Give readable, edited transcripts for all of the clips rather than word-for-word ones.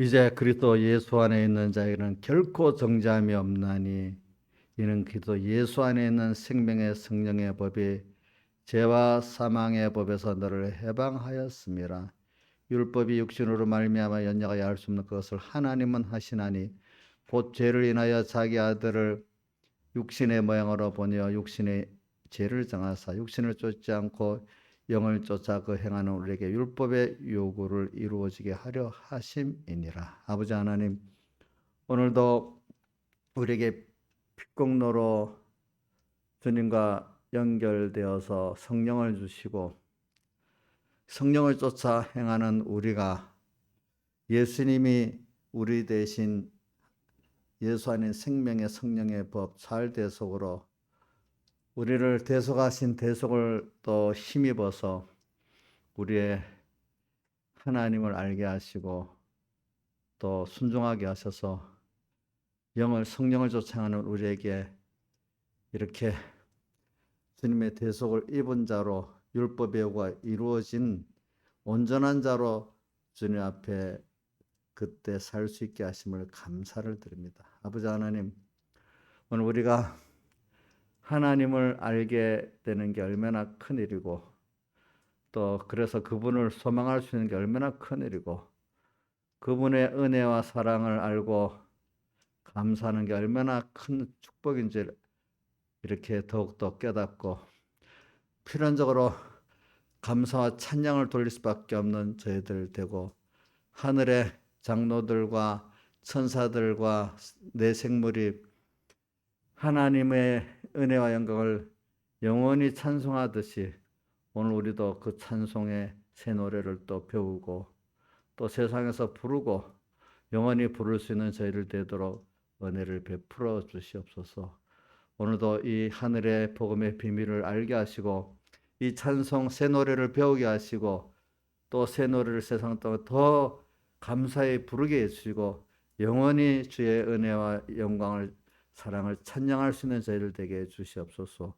이제 그리스도 예수 안에 있는 자에게는 결코 정죄함이 없나니 이는 그리스도 예수 안에 있는 생명의 성령의 법이 죄와 사망의 법에서 너를 해방하였음이라. 율법이 육신으로 말미암아 연약하여 할 수 없는 것을 하나님은 하시나니 곧 죄를 인하여 자기 아들을 육신의 모양으로 보내어 육신의 죄를 정하사 육신을 쫓지 않고 영을 쫓아 그 행하는 우리에게 율법의 요구를 이루어지게 하려 하심이니라. 아버지 하나님, 오늘도 우리에게 핏공로로 주님과 연결되어서 성령을 주시고 성령을 쫓아 행하는 우리가 예수님이 우리 대신 예수 안에 생명의 성령의 법 잘 대속으로 우리를 대속하신 대속을 또 힘입어서 우리의 하나님을 알게 하시고 또 순종하게 하셔서 성령을 쫓아가는 우리에게 이렇게 주님의 대속을 입은 자로 율법의 요구가 이루어진 온전한 자로 주님 앞에 그때 살 수 있게 하심을 감사를 드립니다. 아버지 하나님, 오늘 우리가 하나님을 알게 되는 게 얼마나 큰 일이고 또 그래서 그분을 소망할 수 있는 게 얼마나 큰 일이고 그분의 은혜와 사랑을 알고 감사하는 게 얼마나 큰 축복인지 이렇게 더욱더 깨닫고 필연적으로 감사와 찬양을 돌릴 수밖에 없는 저희들 되고 하늘의 장로들과 천사들과 내 생물이 하나님의 은혜와 영광을 영원히 찬송하듯이 오늘 우리도 그 찬송의 새 노래를 또 배우고 또 세상에서 부르고 영원히 부를 수 있는 저희를 되도록 은혜를 베풀어 주시옵소서. 오늘도 이 하늘의 복음의 비밀을 알게 하시고 이 찬송 새 노래를 배우게 하시고 또 새 노래를 세상 동안 더 감사히 부르게 해주시고 영원히 주의 은혜와 영광을 사랑을 찬양할 수 있는 저희를 되게 해 주시옵소서.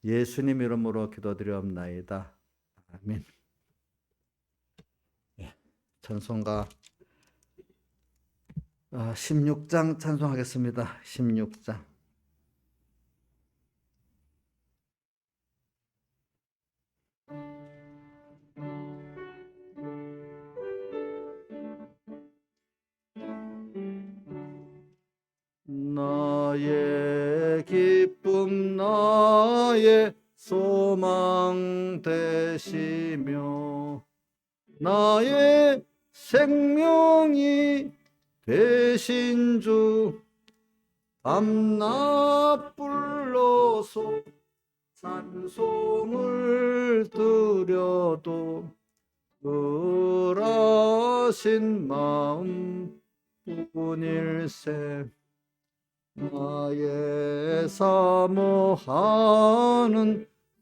예수님 이름으로 기도드리옵나이다. 아멘. 찬송가 16장 찬송하겠습니다. 16장. 나의 기쁨 나의 소망 되시며 나의 생명이 되신 주 밤낮 불러서 찬송을 드려도 그라신 마음 뿐일세. 나의 사모하는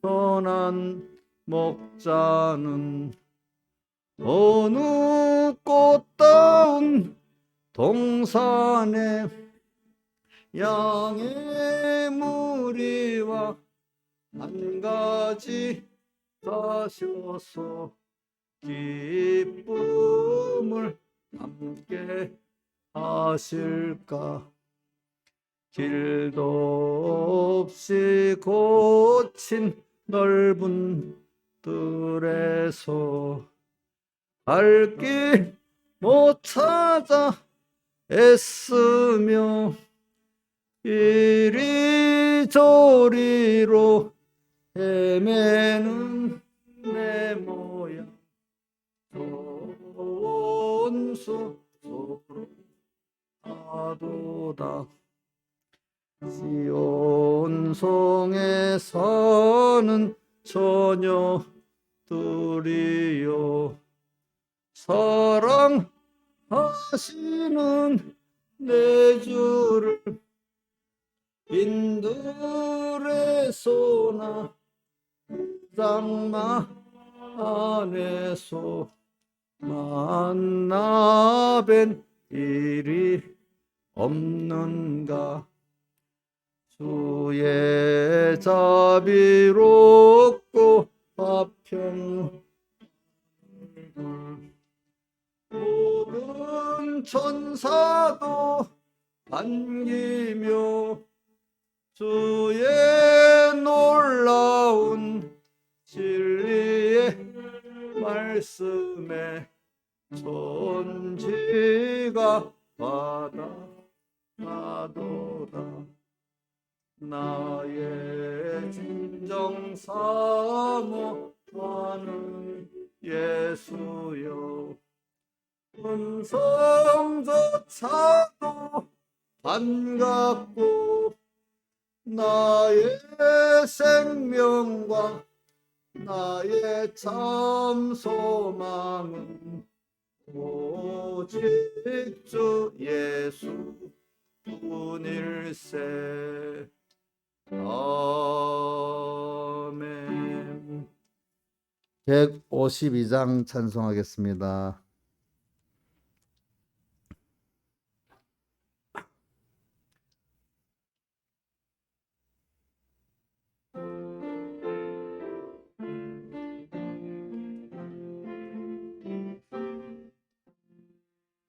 선한 목자는 어느 꽃다운 동산에 양의 무리와 한 가지 가셔서 기쁨을 함께 하실까. 길도 없이 고친 넓은 뜰에서 갈 길 못 찾아 애쓰며 이리저리로 헤매는 내 모양 온수 소로 하도다. 시온성에 사는 처녀들이여 사랑하시는 내 주를 빈들에서나 장마 안에서 만나 뵌 일이 없는가. 주의 자비롭고 화평 모든 천사도 반기며 주의 놀라운 진리의 말씀에 존지가 바다나도다. 나의 진정 사모하는 예수여, 음성조차도 반갑고 나의 생명과 나의 참 소망은 오직 주 예수 뿐일세. 아멘. 152장 찬송하겠습니다.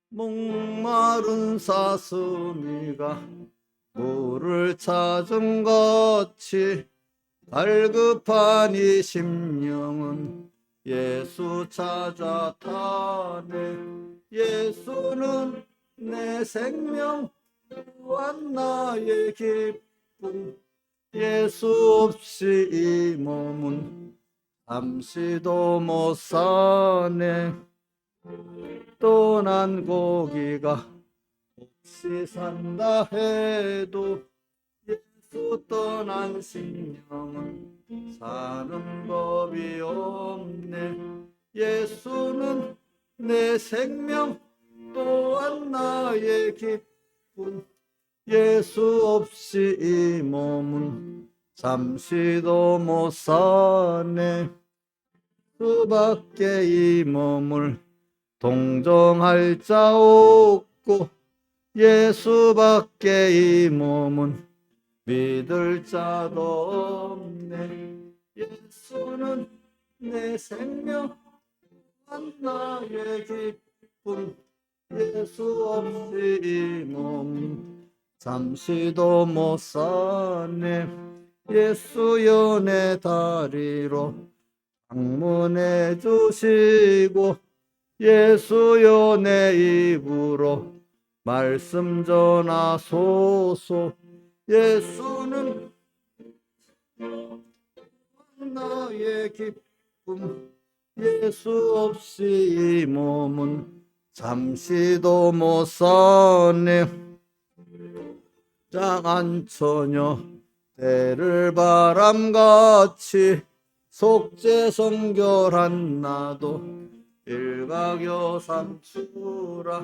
목마른 사슴이가 물을 찾은 같이 갈급한 이 심령은 예수 찾아 타네. 예수는 내 생명 또한 나의 기쁨. 예수 없이 이 몸은 잠시도 못 사네. 떠난 고기가 없이 산다 해도 예수 떠난 심령은 사는 법이 없네. 예수는 내 생명 또한 나의 기쁨. 예수 없이 이 몸은 잠시도 못 사네. 그밖에 이 몸을 동정할 자 없고 예수밖에 이 몸은 믿을 자도 없네. 예수는 내 생명 나의 기쁨. 예수 없이 이 몸 잠시도 못 사네. 예수여 내 다리로 방문해 주시고 예수여 내 입으로 말씀 전하소서. 예수는 나의 기쁨. 예수 없이 이 몸은 잠시도 못 사네. 장한 처녀 때를 바람같이 속죄성결한 나도 일각여삼추라.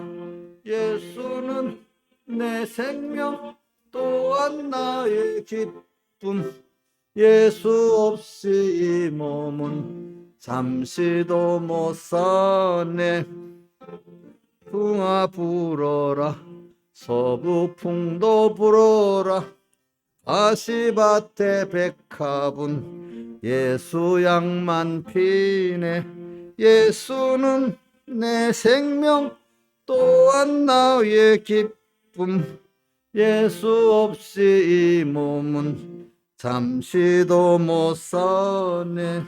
예수는 내 생명 또한 나의 기쁨. 예수 없이 이 몸은 잠시도 못 사네. 풍아 불어라 서부풍도 불어라. 가시밭에 백합은 예수 양만 피네. 예수는 내 생명 또한 나의 기쁨. 예수 없이 이 몸은 잠시도 못 사네.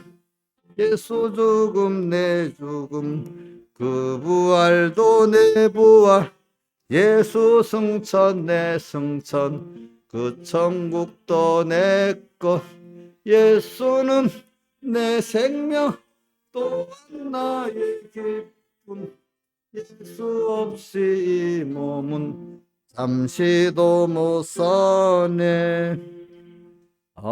예수 죽음 내 죽음 그 부활도 내 부활. 예수 승천 내 승천 그 천국도 내 것. 예수는 내 생명 또한 나의 기쁨. 예수 없이 이 몸은 잠시도 못 사네. 아멘.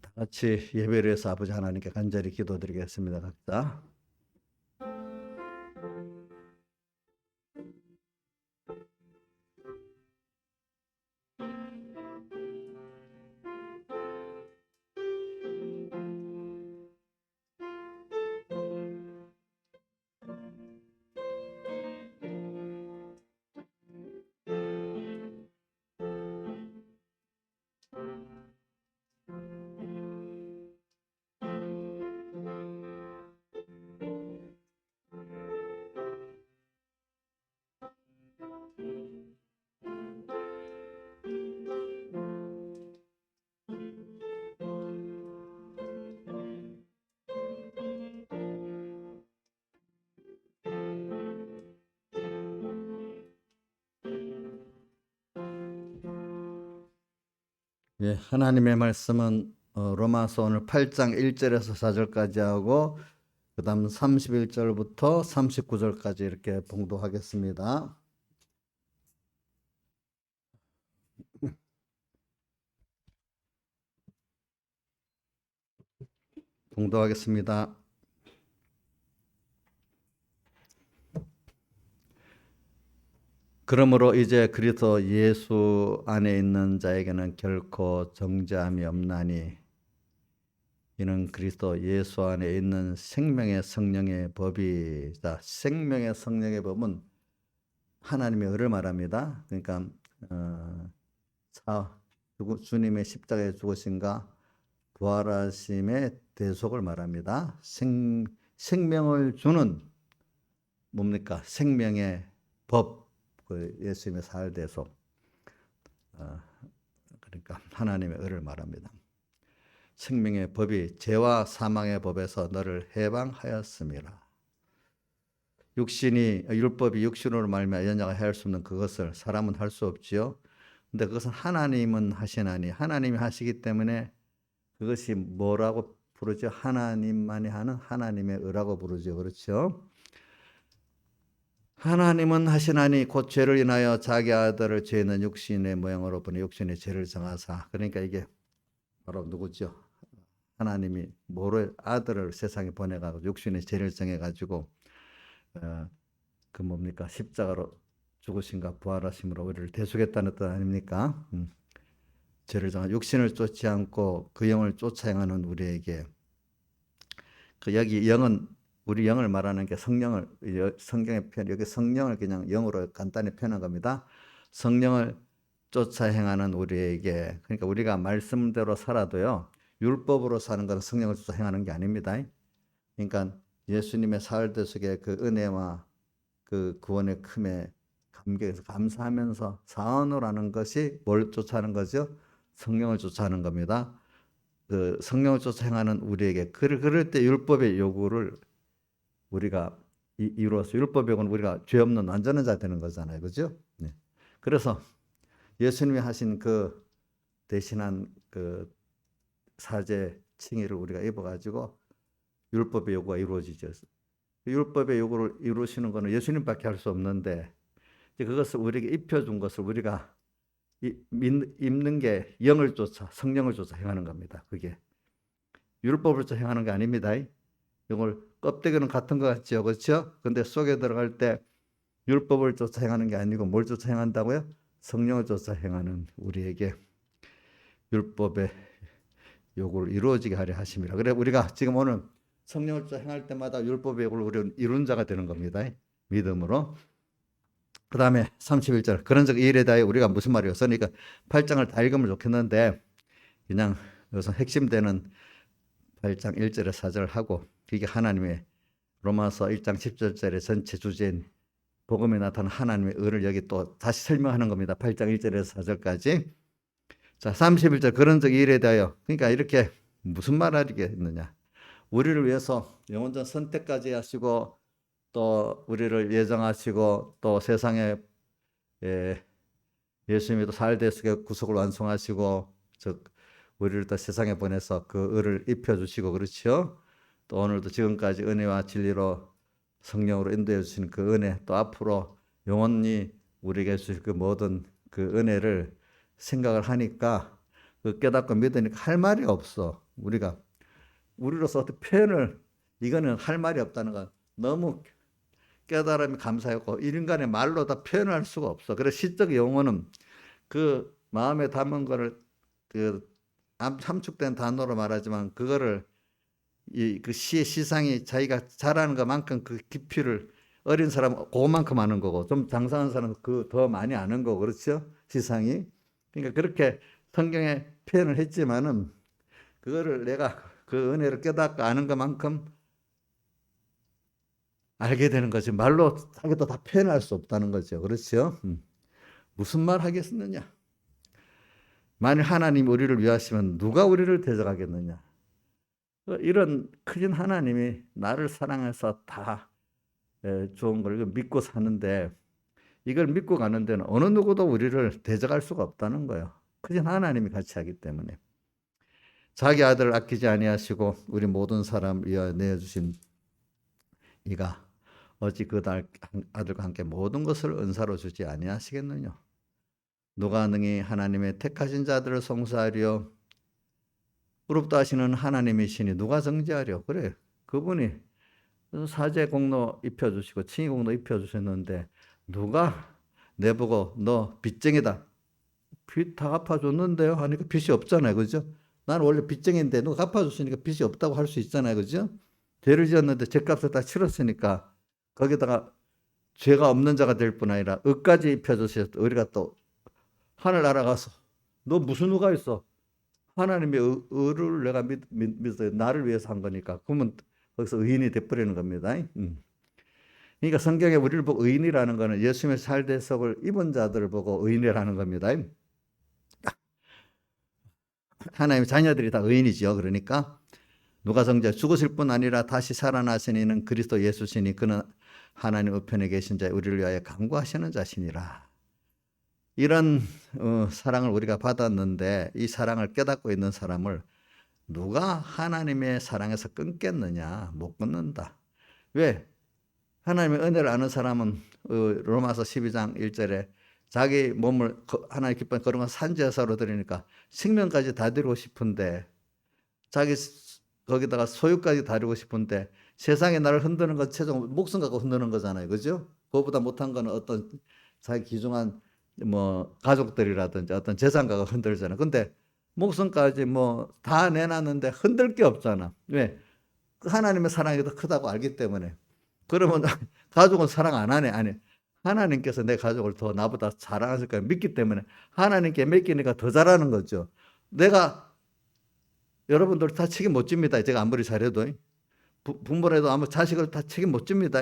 다 같이 예배를 해서 아버지 하나님께 간절히 기도드리겠습니다. 각자 예, 하나님의 말씀은 로마서 오늘 8장 1절에서 4절까지 하고 그다음 31절부터 39절까지 이렇게 봉독하겠습니다. 봉독하겠습니다. 그러므로 이제 그리스도 예수 안에 있는 자에게는 결코 정죄함이 없나니 이는 그리스도 예수 안에 있는 생명의 성령의 법이다. 생명의 성령의 법은 하나님의 의를 말합니다. 그러니까 주님의 십자가에 죽으심과 부활하심의 대속을 말합니다. 생명을 주는 뭡니까? 생명의 법, 그 예수님의 사흘 대속. 그러니까 하나님의 의를 말합니다. 생명의 법이 죄와 사망의 법에서 너를 해방하였습니다. 율법이 육신으로 말미암아 연약하 할 수 없는 그것을 사람은 할 수 없지요. 근데 그것은 하나님은 하시나니 하나님이 하시기 때문에 그것이 뭐라고 부르죠? 하나님만이 하는 하나님의 의라고 부르죠. 그렇죠? 하나님은 하시나니 곧 죄를 인하여 자기 아들을 죄 있는 육신의 모양으로 보내 육신의 죄를 정하사. 그러니까 이게 바로 누구죠? 하나님이 뭐로 아들을 세상에 보내가지고 육신의 죄를 정해가지고 그 뭡니까? 십자가로 죽으신가 부활하심으로 우리를 대속했다는 뜻 아닙니까? 죄를 정한 육신을 쫓지 않고 그 영을 쫓아 행하는 우리에게 그 여기 영은 우리 영을 말하는 게 성령을 성경의 표현 여기 성령을 그냥 영으로 간단히 표현한 겁니다. 성령을 쫓아 행하는 우리에게 그러니까 우리가 말씀대로 살아도요 율법으로 사는 것은 성령을 쫓아 행하는 게 아닙니다. 그러니까 예수님의 사흘 대속의 그 은혜와 그 구원의 큼에 감격해서 감사하면서 사언을 하는 것이 뭘 쫓아하는 거죠? 성령을 쫓아하는 겁니다. 그 성령을 쫓아 행하는 우리에게 그럴 때 율법의 요구를 우리가 이루어서 율법의 요구는 우리가 죄 없는 완전한 자 되는 거잖아요. 그죠? 네. 그래서 예수님이 하신 그 대신한 그 사제 칭의를 우리가 입어가지고 율법의 요구가 이루어지죠. 율법의 요구를 이루시는 것은 예수님밖에 할 수 없는데 그것을 우리에게 입혀준 것을 우리가 입는 게 영을 쫓아 성령을 쫓아 행하는 겁니다. 그게 율법을 쫓아 행하는 게 아닙니다. 이걸 껍데기는 같은 것 같죠, 그렇죠? 근데 속에 들어갈 때 율법을 쫓아 행하는 게 아니고 뭘 쫓아 행한다고요? 성령을 쫓아 행하는 우리에게 율법의 요구를 이루어지게 하려 하심이라. 그래 우리가 지금 오늘 성령을 쫓아 행할 때마다 율법의 요구를 우리는 이룬 자가 되는 겁니다. 믿음으로. 그 다음에 31절 그런 적 이일에 대하여 우리가 무슨 말이었어? 그러니까 8장을 다 읽으면 좋겠는데 그냥 여기서 핵심되는 8장 1절에 4절을 하고 이게 하나님의 로마서 1장 10절짜리 전체 주제인 복음에 나타난 하나님의 의를 여기 또 다시 설명하는 겁니다. 8장 1절에서 4절까지. 자, 31절 그런 적 이일에 대하여 그러니까 이렇게 무슨 말을 하겠느냐? 우리를 위해서 영원전 선택까지 하시고 또 우리를 예정하시고 또 세상에 예수님이 또 사흘 대속의 구속을 완성하시고 즉 우리를 또 세상에 보내서 그 의를 입혀주시고 그렇죠. 또 오늘도 지금까지 은혜와 진리로 성령으로 인도해 주시는 그 은혜 또 앞으로 영원히 우리에게 주실 그 모든 그 은혜를 생각을 하니까 그 깨닫고 믿으니까 할 말이 없어. 우리로서 어떤 표현을 이거는 할 말이 없다는 건 너무 깨달음이 감사했고 인간의 말로 다 표현할 수가 없어. 그래서 시적 영혼은 그 마음에 담은 거를 그 함축된 단어로 말하지만 그거를 그 시의 시상이 자기가 잘하는 것만큼 그 깊이를 어린 사람은 그만큼 아는 거고 좀 장성한 사람은 그 더 많이 아는 거고 그렇죠? 시상이. 그러니까 그렇게 성경에 표현을 했지만은 그거를 내가 그 은혜를 깨닫고 아는 것만큼 알게 되는 거지 말로 자기도 다 표현할 수 없다는 거죠. 그렇죠? 무슨 말 하겠느냐? 만일 하나님 우리를 위하시면 누가 우리를 대적하겠느냐? 이런 큰 하나님이 나를 사랑해서 다 좋은 걸 믿고 사는데 이걸 믿고 가는 데는 어느 누구도 우리를 대적할 수가 없다는 거예요. 그건 하나님이 같이 하기 때문에. 자기 아들을 아끼지 아니하시고 우리 모든 사람을 위하여 내어주신 이가 어찌 그 아들과 함께 모든 것을 은사로 주지 아니하시겠느냐. 누가 능히 하나님의 택하신 자들을 송사하려 의롭다 하시는 하나님이시니 누가 정죄하려. 그래, 그분이 사죄 공로 입혀주시고 칭의 공로 입혀주셨는데 누가 내보고 너 빚쟁이다, 빚 다 갚아줬는데요 하니까 빚이 없잖아요, 그죠? 나는 원래 빚쟁이인데 누가 갚아줬으니까 빚이 없다고 할 수 있잖아요, 그죠? 죄를 지었는데 죄값을 다 치렀으니까 거기다가 죄가 없는 자가 될 뿐 아니라 의까지 입혀주셔서 우리가 또 하늘 날아가서 너 무슨 의가 있어? 하나님의 의를 내가 믿어서 나를 위해서 한 거니까. 그러면 거기서 의인이 돼버리는 겁니다. 그러니까 성경에 우리를 보고 의인이라는 거는 예수님의 살대속을 입은 자들을 보고 의인이라는 겁니다. 하나님의 자녀들이 다 의인이죠. 그러니까 누가 정죄 죽으실 뿐 아니라 다시 살아나신 이는 그리스도 예수시니 그는 하나님 우편에 계신 자 우리를 위하여 간구하시는 자시니라. 이런 사랑을 우리가 받았는데 이 사랑을 깨닫고 있는 사람을 누가 하나님의 사랑에서 끊겠느냐? 못 끊는다. 왜? 하나님의 은혜를 아는 사람은 로마서 12장 1절에 자기 몸을 하나님 기뻐 거룩한 산제사로 드리니까 생명까지 다 드리고 싶은데 자기 거기다가 소유까지 다루고 싶은데 세상에 나를 흔드는 건 최종 목숨 갖고 흔드는 거잖아요, 그죠? 그거보다 못한 거는 어떤 자기 귀중한 뭐 가족들이라든지 어떤 재산 갖고 흔들잖아. 근데 목숨까지 뭐 다 내놨는데 흔들 게 없잖아. 왜? 하나님의 사랑이 더 크다고 알기 때문에. 그러면 가족은 사랑 안 하네, 안 해. 하나님께서 내 가족을 더 나보다 사랑하실 거야 믿기 때문에 하나님께 맡기니까 더 잘하는 거죠. 내가 여러분들 다 책임 못 집니다. 제가 아무리 잘해도. 부모라도 아무 자식을 다 책임 못 집니다.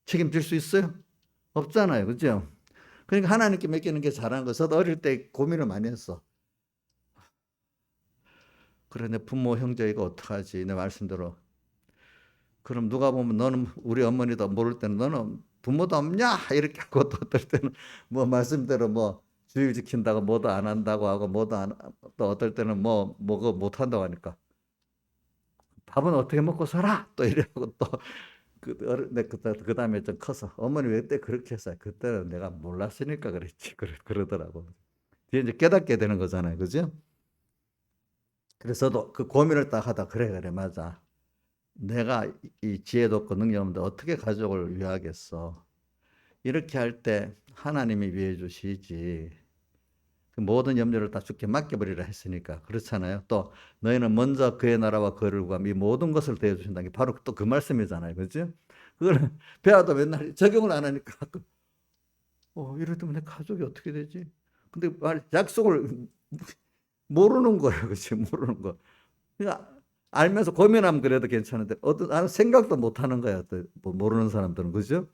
책임질 수 있어요? 없잖아요. 그죠? 그러니까 하나님께 맡기는 게 잘하는 거. 저도 어릴 때 고민을 많이 했어. 그래, 내 부모, 형제 이거 어떡하지? 내 말씀대로. 그럼 누가 보면 너는 우리 어머니도 모를 때는 너는 부모도 없냐? 이렇게 하고 또 어떨 때는 뭐 말씀대로 뭐 주일 지킨다고 뭐도 안 한다고 하고 뭐도 안, 또 어떨 때는 뭐가 못 한다고 하니까 밥은 어떻게 먹고 살아? 또 이래고 또 그 다음에 좀 커서 어머니 왜 그때 그렇게 했어요? 그때는 내가 몰랐으니까 그랬지. 그러더라고. 뒤에 이제 깨닫게 되는 거잖아요. 그죠? 그래서 저도 그 고민을 딱 하다 그래 맞아. 내가 이 지혜도 없고 능력 없는데 어떻게 가족을 위하겠어? 이렇게 할 때 하나님이 위해 주시지. 그 모든 염려를 다 주께 맡겨버리라 했으니까 그렇잖아요. 또 너희는 먼저 그의 나라와 그를 구하며 이 모든 것을 대해 주신다는 게 바로 또 그 말씀이잖아요. 그렇죠? 그걸 배워도 맨날 적용을 안 하니까 이럴 때면 내 가족이 어떻게 되지? 근데 약속을 모르는 거예요. 그렇지? 모르는 거. 그러니까 알면서 고민하면 그래도 괜찮은데 나는 생각도 못 하는 거야. 또 모르는 사람들은 그죠?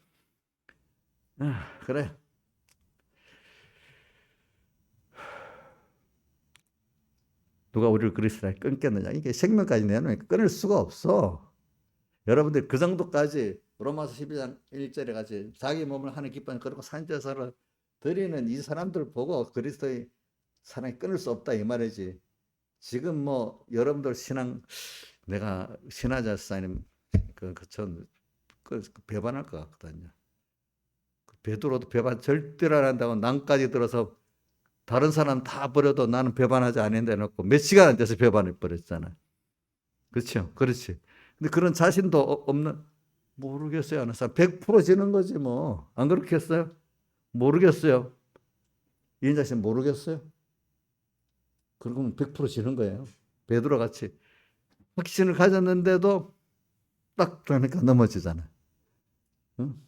그래. 누가 우리를 그리스도에 끊겠느냐? 이게 생명까지 내놓으니까 끊을 수가 없어. 여러분들 그 정도까지 로마서 12장 1절에 같이 자기 몸을 하는 기쁨 그리고 산제사를 드리는 이 사람들 보고 그리스도의 사랑이 끊을 수 없다 이 말이지. 지금 뭐 여러분들 신앙 내가 신하자사님 그전 배반할 것 같거든요. 베드로도 배반 절대로 안 한다고 남까지 들어서 다른 사람 다 버려도 나는 배반하지 않는데 놓고 몇 시간 앉아서 배반해 버렸잖아. 그렇죠? 그렇지. 근데 그런 자신도 없는 모르겠어요 하는 사람 100% 지는 거지 뭐. 안 그렇겠어요? 모르겠어요. 이인 자신 모르겠어요? 그러면 100% 지는 거예요. 베드로 같이 확신을 가졌는데도 딱 그러니까 넘어지잖아. 응?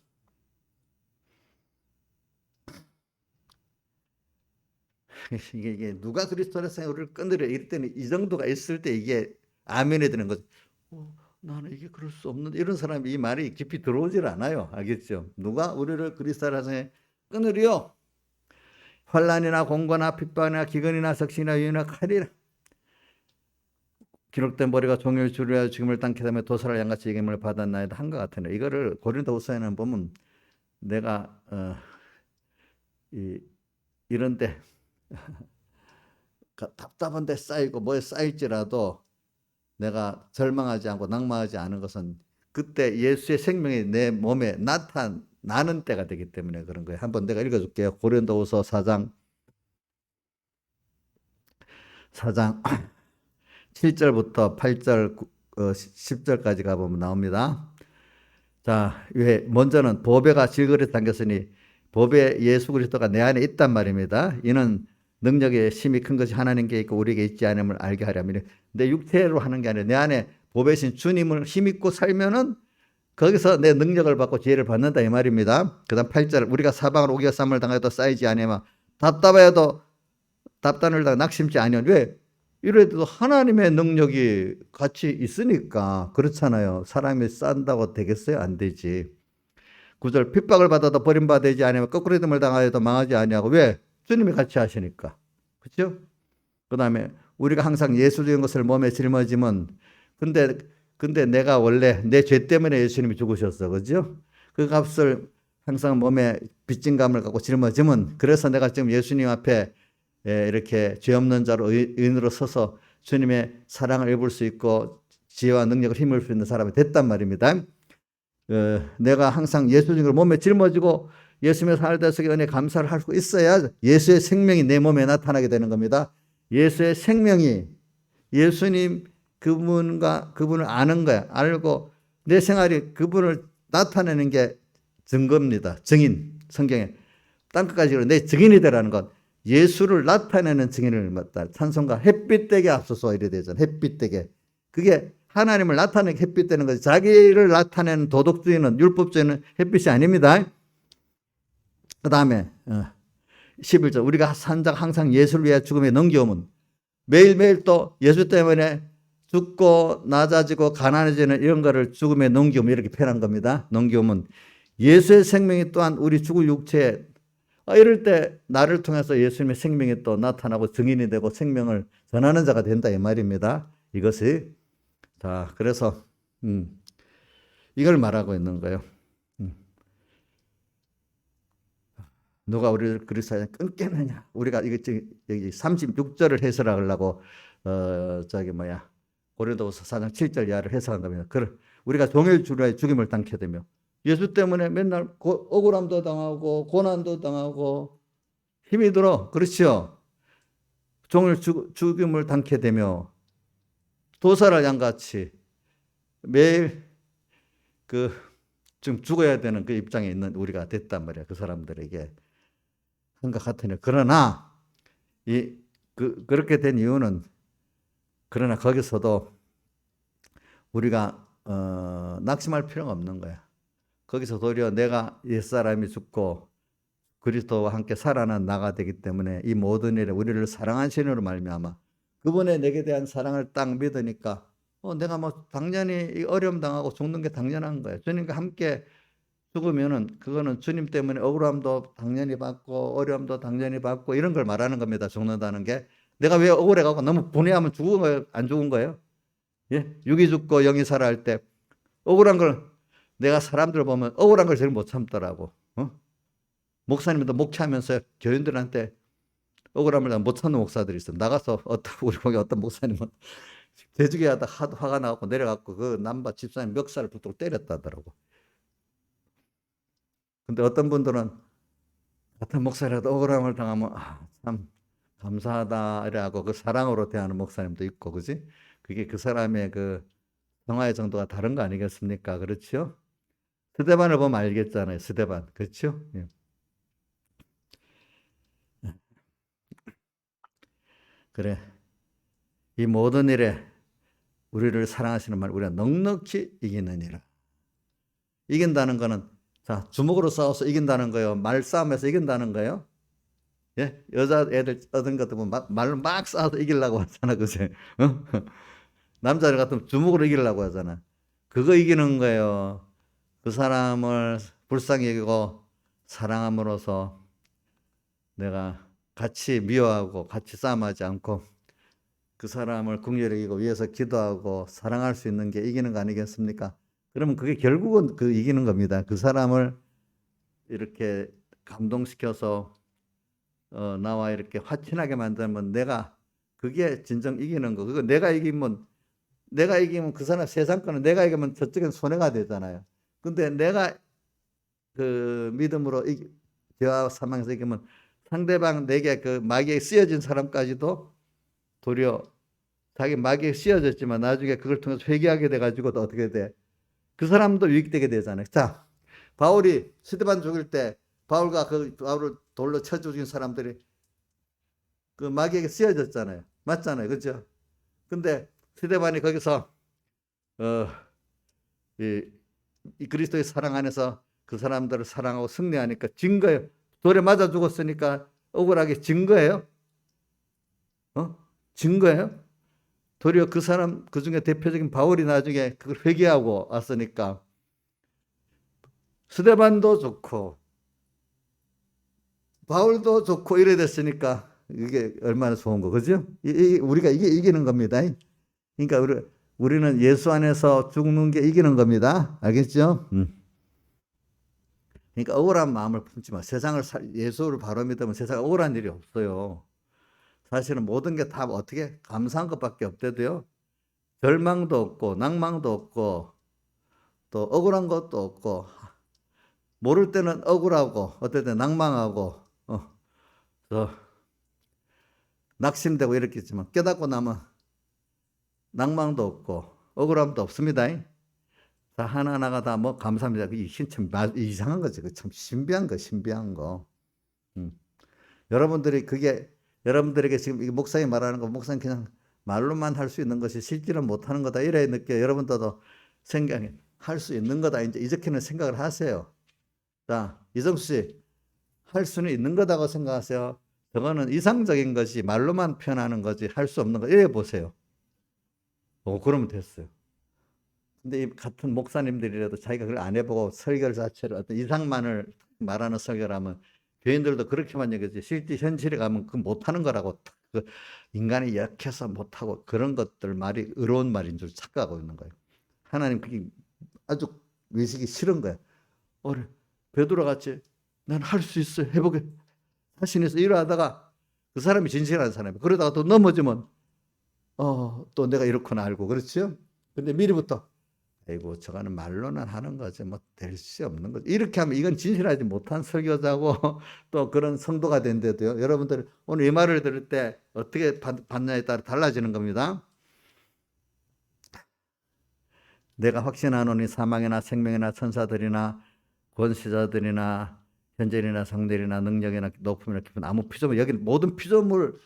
이게 누가 그리스도라서 우리를 끊으려 이럴 때는 이 정도가 있을 때 이게 아멘이 되는 거죠. 나는 이게 그럴 수 없는데 이런 사람이 이 말이 깊이 들어오질 않아요. 알겠죠? 누가 우리를 그리스도라서 끊으려 환난이나 공고나 핍박이나 기근이나 석신이나 유인이나 칼이나 기록된 머리가 종일 줄여 죽음을 당케 되며 도살을 양같이 이김을 받았나이다 한 것 같으네. 이거를 고린도후서에는 보면 내가 이런데 답답한 데 쌓이고 뭐에 쌓일지라도 내가 절망하지 않고 낙망하지 않은 것은 그때 예수의 생명이 내 몸에 나타나는 때가 되기 때문에 그런 거예요. 한번 내가 읽어줄게요. 고린도후서 4장 7절부터 8절 10절까지 가보면 나옵니다. 자, 먼저는 보배가 질그릇에 담겼으니 보배 예수 그리스도가 내 안에 있단 말입니다. 이는 능력의 힘이 큰 것이 하나님께 있고 우리에게 있지 않음을 알게 하려면 내 육체로 하는 게 아니라 내 안에 보배신 주님을 힘입고 살면은 거기서 내 능력을 받고 지혜를 받는다 이 말입니다. 그 다음 8절 우리가 사방으로 우기와 쌈을 당해도 쌓이지 아니하며 답답해도 답단을 당 낙심치 아니하니 왜? 이래도 하나님의 능력이 같이 있으니까 그렇잖아요. 사람이 싼다고 되겠어요? 안 되지. 9절 핍박을 받아도 버림받아 되지 아니하며 거꾸로 됨을 당하여도 망하지 아니하고 왜? 주님이 같이 하시니까. 그렇죠? 그 다음에 우리가 항상 예수적인 것을 몸에 짊어지면 근데 내가 원래 내 죄 때문에 예수님이 죽으셨어. 그죠? 그 값을 항상 몸에 빚진 감을 갖고 짊어지면 그래서 내가 지금 예수님 앞에 이렇게 죄 없는 자로 의인으로 서서 주님의 사랑을 입을 수 있고 지혜와 능력을 힘을 수 있는 사람이 됐단 말입니다. 내가 항상 예수적인 걸 몸에 짊어지고 예수님의 살다 속에 은혜 감사를 할 수 있어야 예수의 생명이 내 몸에 나타나게 되는 겁니다. 예수의 생명이 예수님 그분을 아는 거야. 알고 내 생활이 그분을 나타내는 게 증거입니다. 증인 성경에 땅끝까지 내 증인이 되라는 것. 예수를 나타내는 증인을 맡다. 찬송가 햇빛 되게 앞서서 이래 되잖아. 햇빛 되게. 그게 하나님을 나타내게 햇빛 되는 거지. 자기를 나타내는 도덕주의는 율법주의는 햇빛이 아닙니다. 그 다음에 11절 우리가 산자가 항상 예수를 위해 죽음에 넘겨오면 매일매일 또 예수 때문에 죽고 낮아지고 가난해지는 이런 거를 죽음에 넘기면 이렇게 표현한 겁니다. 넘기면 예수의 생명이 또한 우리 죽을 육체에 이럴 때 나를 통해서 예수님의 생명이 또 나타나고 증인이 되고 생명을 전하는 자가 된다 이 말입니다. 이것이 자 그래서 이걸 말하고 있는 거예요. 누가 우리를 그리스도에 끊겠느냐? 우리가 이거 여기 36절을 해설하려고 고린도후서 4장 7절 이하를 해석한 겁니다. 우리가 종일 주로의 죽임을 당케 되며 예수 때문에 맨날 억울함도 당하고 고난도 당하고 힘이 들어. 그렇죠? 종일 죽임을 당케 되며 도살할 양같이 매일 좀 죽어야 되는 그 입장에 있는 우리가 됐단 말이야. 그 사람들에게. 한것 같으니 그러나 그렇게 된 이유는 그러나 거기서도 우리가 낙심할 필요가 없는 거야. 거기서 도리어 내가 옛사람이 죽고 그리스도와 함께 살아난 나가 되기 때문에 이 모든 일에 우리를 사랑하시는 말미암아 그분의 내게 대한 사랑을 딱 믿으니까 내가 뭐 당연히 어려움 당하고 죽는 게 당연한 거야. 주님과 함께 죽으면은 그거는 주님 때문에 억울함도 당연히 받고 어려움도 당연히 받고 이런 걸 말하는 겁니다. 죽는다는 게. 내가 왜 억울해가고 너무 분해하면 죽은 거예요? 안 죽은 거예요? 예? 육이 죽고 영이 살아 할 때 억울한 걸 내가 사람들 보면 억울한 걸 제일 못 참더라고. 목사님도 목회하면서 교인들한테 억울함을 못 참는 목사들이 있어. 나가서 우리 거기 어떤 목사님은 대주기 하다 하도 화가 나갖고 내려갖고 그 남바 집사님 멱살을 붙들고 때렸다더라고. 근데 어떤 분들은 같은 목사라도 억울함을 당하면 참 감사하다 이래하고 그 사랑으로 대하는 목사님도 있고 그지? 그게 그 사람의 그 성화의 정도가 다른 거 아니겠습니까? 그렇죠? 스데반을 보면 알겠잖아요. 스데반. 그렇죠? 예. 그래. 이 모든 일에 우리를 사랑하시는 말 우리가 넉넉히 이기느니라. 이긴다는 거는 자, 주먹으로 싸워서 이긴다는 거예요. 말싸움에서 이긴다는 거예요. 예? 여자 애들 얻은 것도 보면 말로 막 싸워서 이기려고 하잖아. 그제? 남자들 같으면 주먹으로 이기려고 하잖아. 그거 이기는 거예요. 그 사람을 불쌍히 여기고 사랑함으로써 내가 같이 미워하고 같이 싸움하지 않고 그 사람을 긍휼히 여기고 위해서 기도하고 사랑할 수 있는 게 이기는 거 아니겠습니까? 그러면 그게 결국은 그 이기는 겁니다. 그 사람을 이렇게 감동시켜서 나와 이렇게 화친하게 만들면 내가 그게 진정 이기는 거. 그거 내가 이기면 그 사람 세상 거는 내가 이기면 저쪽엔 손해가 되잖아요. 근데 내가 그 믿음으로 죄와 사망에서 이기면 상대방 내게 그 마귀에 쓰여진 사람까지도 도리어 자기 마귀에 쓰여졌지만 나중에 그걸 통해서 회개하게 돼가지고 또 어떻게 돼? 그 사람도 유익되게 되잖아요. 자, 바울이 스데반 죽일 때 바울과 그 바울을 돌로 쳐 죽인 사람들이 그 마귀에게 쓰여졌잖아요. 맞잖아요. 그죠? 근데 스데반이 거기서 이 그리스도의 사랑 안에서 그 사람들을 사랑하고 승리하니까 진 거예요. 돌에 맞아 죽었으니까 억울하게 진 거예요. 진 거예요. 도리어 그 사람 그 중에 대표적인 바울이 나중에 그걸 회개하고 왔으니까 스데반도 좋고 바울도 좋고 이래 됐으니까 이게 얼마나 좋은 거, 그죠? 우리가 이게 이기는 겁니다. 그러니까 우리는 예수 안에서 죽는 게 이기는 겁니다. 알겠죠? 그러니까 억울한 마음을 품지 마. 예수를 바로 믿으면 세상에 억울한 일이 없어요. 사실은 모든 게 다 어떻게 감사한 것밖에 없대도요. 절망도 없고 낭망도 없고 또 억울한 것도 없고 모를 때는 억울하고 어떨 때 낭망하고 또 낙심되고 이렇겠지만 깨닫고 나면 낭망도 없고 억울함도 없습니다. 다 하나하나가 다 뭐 감사합니다. 이게 참 이상한 거지. 참 신비한 거. 여러분들에게 지금 이 목사님 말하는 거, 목사님 그냥 말로만 할 수 있는 것이 실제는 못하는 거다. 이래 느껴. 여러분들도 생각해. 할 수 있는 거다. 이제는 생각을 하세요. 자, 이정수 씨, 할 수는 있는 거다고 생각하세요. 저거는 이상적인 것이 말로만 표현하는 거지 할 수 없는 거. 이래 보세요. 그러면 됐어요. 근데 이 같은 목사님들이라도 자기가 그걸 안 해보고 설교 자체를 어떤 이상만을 말하는 설교라면 교인들도 그렇게만 여기지 실제 현실에 가면 그 못하는 거라고 그 인간이 약해서 못하고 그런 것들 말이 의로운 말인 줄 착각하고 있는 거예요. 하나님 그게 아주 외식이 싫은 거야. 베드로 같이 난 할 수 있어 해보게 자신 있어 이러다가 그 사람이 진실한 사람이에요. 그러다가 또 넘어지면 또 내가 이렇구나 알고 그렇죠? 근데 미리부터 아이고 저거는 말로는 하는 거지 뭐 될 수 없는 거지 이렇게 하면 이건 진실하지 못한 설교자고 또 그런 성도가 된대도요. 여러분들 오늘 이 말을 들을 때 어떻게 받냐에 따라 달라지는 겁니다. 내가 확신하노니 사망이나 생명이나 천사들이나 권세자들이나 현재이나 상대이나 능력이나 높음이나 깊은 아무 피조물 여기 모든 피조물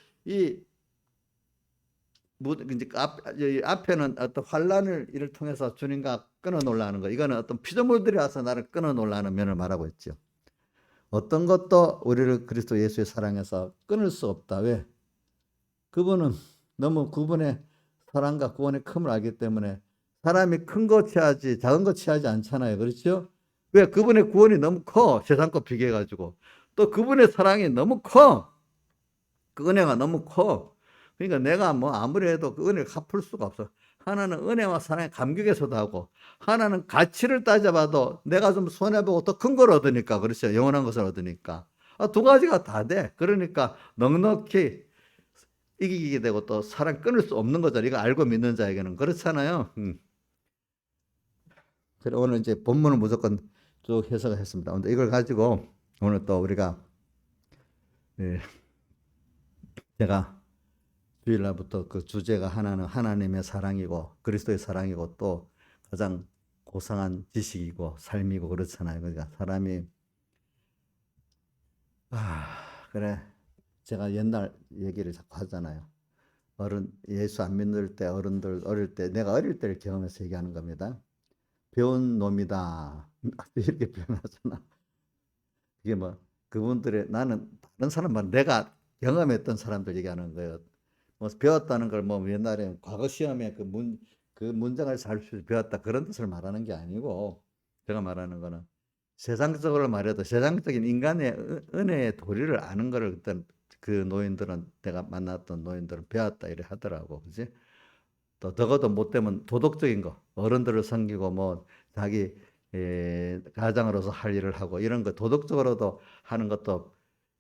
앞에는 어떤 환란을 이를 통해서 주님과 끊어놓으려 하는 거. 이거는 어떤 피조물들이 와서 나를 끊어놓으려 하는 면을 말하고 있죠. 어떤 것도 우리를 그리스도 예수의 사랑에서 끊을 수 없다. 왜? 그분은 너무 그분의 사랑과 구원의 큼을 알기 때문에 사람이 큰 거 취하지 작은 거 취하지 않잖아요. 그렇죠? 왜? 그분의 구원이 너무 커. 세상 거 비교해가지고. 또 그분의 사랑이 너무 커. 그 은혜가 너무 커. 그러니까 내가 뭐 아무리 해도 그 은혜를 갚을 수가 없어. 하나는 은혜와 사랑의 감격에서도 하고 하나는 가치를 따져봐도 내가 좀 손해보고 더 큰 걸 얻으니까 그렇죠. 영원한 것을 얻으니까. 두 가지가 다 돼. 그러니까 넉넉히 이기게 되고 또 사랑 끊을 수 없는 거죠. 이거 알고 믿는 자에게는. 그렇잖아요. 그래 오늘 이제 본문을 무조건 쭉 해석을 했습니다. 근데 이걸 가지고 오늘 또 우리가 제가 주일날부터 그 주제가 하나는 하나님의 사랑이고 그리스도의 사랑이고 또 가장 고상한 지식이고 삶이고 그렇잖아요. 그러니까 사람이 그래 제가 옛날 얘기를 자꾸 하잖아요. 예수 안 믿을 때 어른들 어릴 때 내가 어릴 때를 경험해서 얘기하는 겁니다. 배운 놈이다 이렇게 표현하잖아. 이게 뭐 그분들의 나는 다른 사람 말 내가 경험했던 사람들 얘기하는 거예요. 뭐 배웠다는 걸 뭐 옛날에 과거 시험에 그 문장을 잘 배웠다 그런 뜻을 말하는 게 아니고 제가 말하는 거는 세상적으로 말해도 세상적인 인간의 은혜의 도리를 아는 거를 그때 그 노인들은 내가 만났던 노인들은 배웠다 이래 하더라고. 그지? 또 적어도 못되면 도덕적인 거 어른들을 섬기고 뭐 자기 가장으로서 할 일을 하고 이런 거 도덕적으로도 하는 것도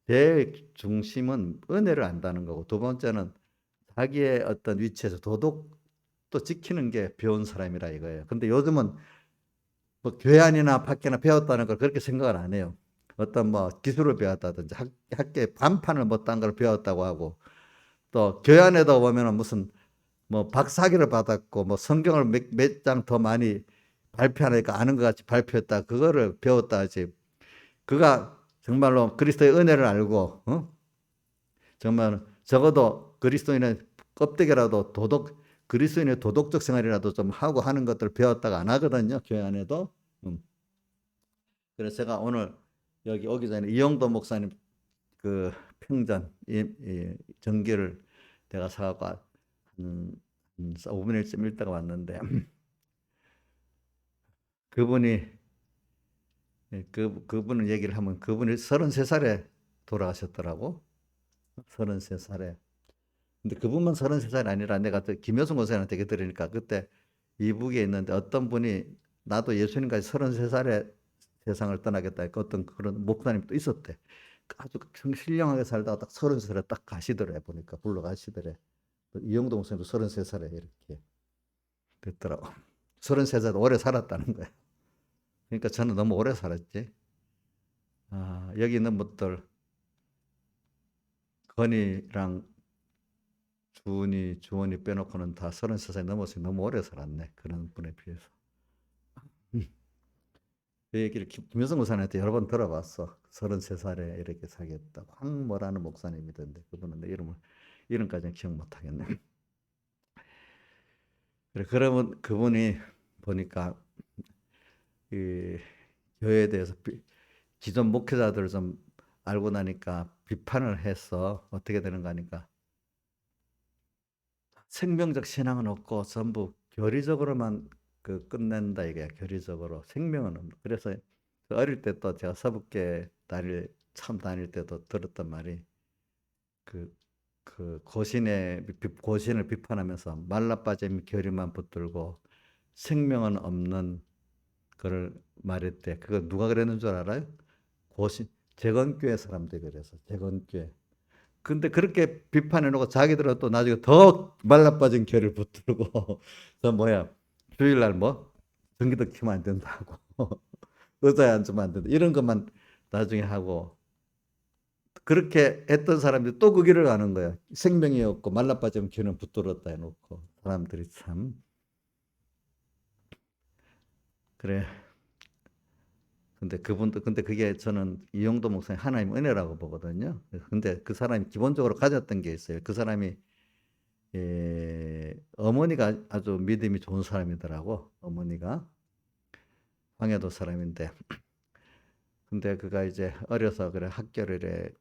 제일 중심은 은혜를 안다는 거고 두 번째는 자기의 어떤 위치에서 도덕도 지키는 게 배운 사람이라 이거예요. 근데 요즘은 뭐 교회 안이나 밖에나 배웠다는 걸 그렇게 생각을 안 해요. 어떤 뭐 기술을 배웠다든지 학교에 반판을 못한 걸 배웠다고 하고, 또 교회 안에도 보면은 무슨 뭐 박사학위를 받았고 뭐 성경을 몇 장 더 많이 발표하니까 아는 것 같이 발표했다, 그거를 배웠다 하지. 그가 정말로 그리스도의 은혜를 알고, 정말 적어도 그리스도인의 껍데기라도 그리스도인의 도덕적 생활이라도 좀 하고 하는 것들 배웠다가 안 하거든요, 교회 안에도. 그래서 제가 오늘 여기 오기 전에 이영도 목사님 그 평전 이 전기를 내가 사갖고 한 5분의 1쯤 읽다가 왔는데, 그분이 그분은 얘기를 하면 그분이 33살에 돌아가셨더라고. 33살에. 근데 그분만 33살이 아니라 내가 또 김효성 목사님한테 얘기 들으니까, 그때 이북에 있는데 어떤 분이 나도 예수님까지 33살에 세상을 떠나겠다 했고, 어떤 그런 목사님도 있었대. 아주 신령하게 살다가 딱 33살에 딱 가시더래. 보니까 불러가시더래. 이영도 목사님도 33살에 이렇게 됐더라고. 33살 오래 살았다는 거야. 그러니까 저는 너무 오래 살았지. 여기 있는 분들 건이랑 주원이 빼놓고는 다 33살 넘어서 너무 오래 살았네. 그런 분에 비해서. 그 얘기를 김효성 목사님한테 여러 번 들어봤어. 33살에 이렇게 살겠다고. 황모라는 목사님이던데, 그분은 내 이름까지는 기억 못하겠네. 그래, 그러면 그분이 보니까 이 교회에 대해서 기존 목회자들 좀 알고 나니까 비판을 해서 어떻게 되는가 하니까, 생명적 신앙은 없고 전부 교리적으로만 끝낸다 이게. 교리적으로 생명은 없는. 그래서 어릴 때 또 제가 서북계 처음 다닐 때도 들었던 말이, 고신을 비판하면서 말라빠짐 교리만 붙들고 생명은 없는 그를 말했대. 그거 누가 그랬는 줄 알아요? 재건교회 사람들이 그래서. 재건교회. 근데 그렇게 비판해 놓고 자기들은 또 나중에 더 말라빠진 교회를 붙들고 저 뭐야, 주일날 뭐 전기도 켜면 안 된다고 의자에 앉으면 안 된다 이런 것만 나중에 하고, 그렇게 했던 사람들이 또 그 길을 가는 거야. 생명이 없고 말라빠진 교회는 붙들었다 해놓고. 사람들이 참 그래. 근데 그게 저는 이영도 목사님 하나님 은혜라고 보거든요. 근데 그 사람이 기본적으로 가졌던 게 있어요. 그 사람이 어머니가 아주 믿음이 좋은 사람이더라고. 어머니가 황해도 사람인데, 근데 그가 이제 어려서 그래 학교를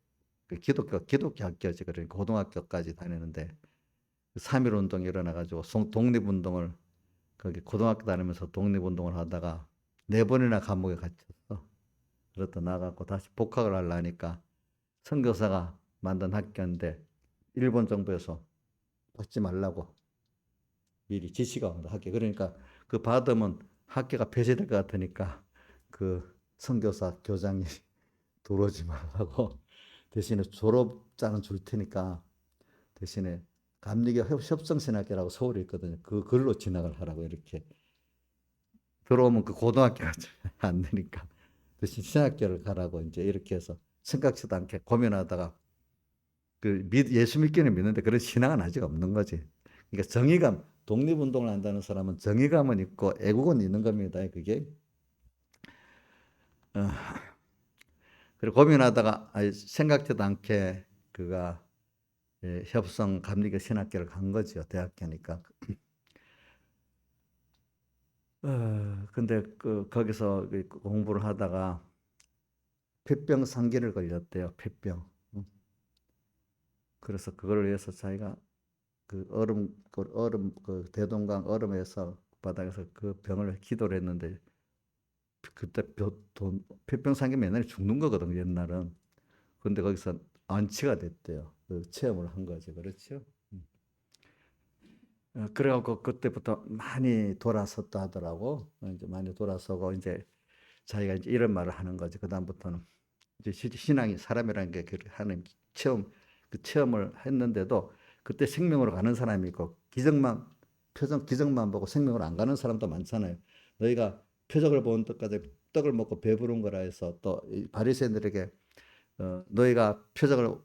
그 기독교 학교지. 그래 고등학교까지 다니는데 3.1 운동이 일어나가지고 독립운동을, 거기 고등학교 다니면서 독립운동을 하다가 4번이나 감옥에 갇혔어. 그러다 나가고 다시 복학을 하려니까 선교사가 만든 학교인데 일본 정부에서 받지 말라고 미리 지시가 온다, 학교. 그러니까 그 받으면 학교가 폐쇄될 것 같으니까 그 선교사 교장이 들어오지 말라고 대신에 졸업장은 줄 테니까 대신에 감리교 협성신학교라고 서울에 있거든요. 그 글로 진학을 하라고 이렇게. 들어오면 그 고등학교가 안 되니까 대신 신학교를 가라고 이제 이렇게 해서 생각지도 않게 고민하다가 예수 믿기는 믿는데 그런 신앙은 아직 없는 거지. 그러니까 정의감, 독립운동을 한다는 사람은 정의감은 있고 애국은 있는 겁니다. 그게. 어, 그리고 고민하다가 생각지도 않게 그가 협성 감리교 신학교를 간 거죠. 대학교니까. 근데 거기서 공부를 하다가 폐병3기를 걸렸대요. 폐병. 그래서 그걸 위해서 자기가 그 대동강 얼음에서 바닥에서 그 병을 기도를 했는데, 그때 폐병3기면 옛날에 죽는 거거든 옛날은. 근데 거기서 안치가 됐대요. 그 체험을 한 거죠. 그렇죠? 그래갖고 그때부터 많이 돌아섰다 하더라고. 이제 많이 돌아서고 이제 자기가 이제 이런 말을 하는 거지. 그다음부터는 이제 신앙이 사람이라는 게 하는 체험을 했는데도 그때 생명으로 가는 사람이 있고 기적만 표정 기적만 보고 생명으로 안 가는 사람도 많잖아요. 너희가 표적을 본 떡까지 떡을 먹고 배부른 거라 해서 또 바리새인들에게 너희가 표적을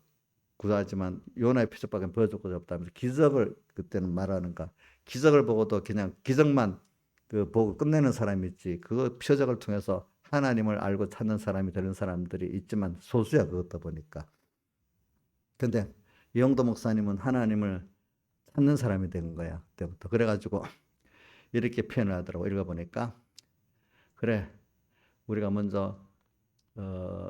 구하지만 요나의 표적밖에 보여줄 것이 없다면서 기적을 그때는 말하는가 기적을 보고도 그냥 기적만 그 보고 끝내는 사람이 있지 그 표적을 통해서 하나님을 알고 찾는 사람이 되는 사람들이 있지만 소수야 그것도 보니까. 근데 이영도 목사님은 하나님을 찾는 사람이 된 거야 그때부터. 그래가지고 이렇게 표현을 하더라고 읽어보니까 그래 우리가 먼저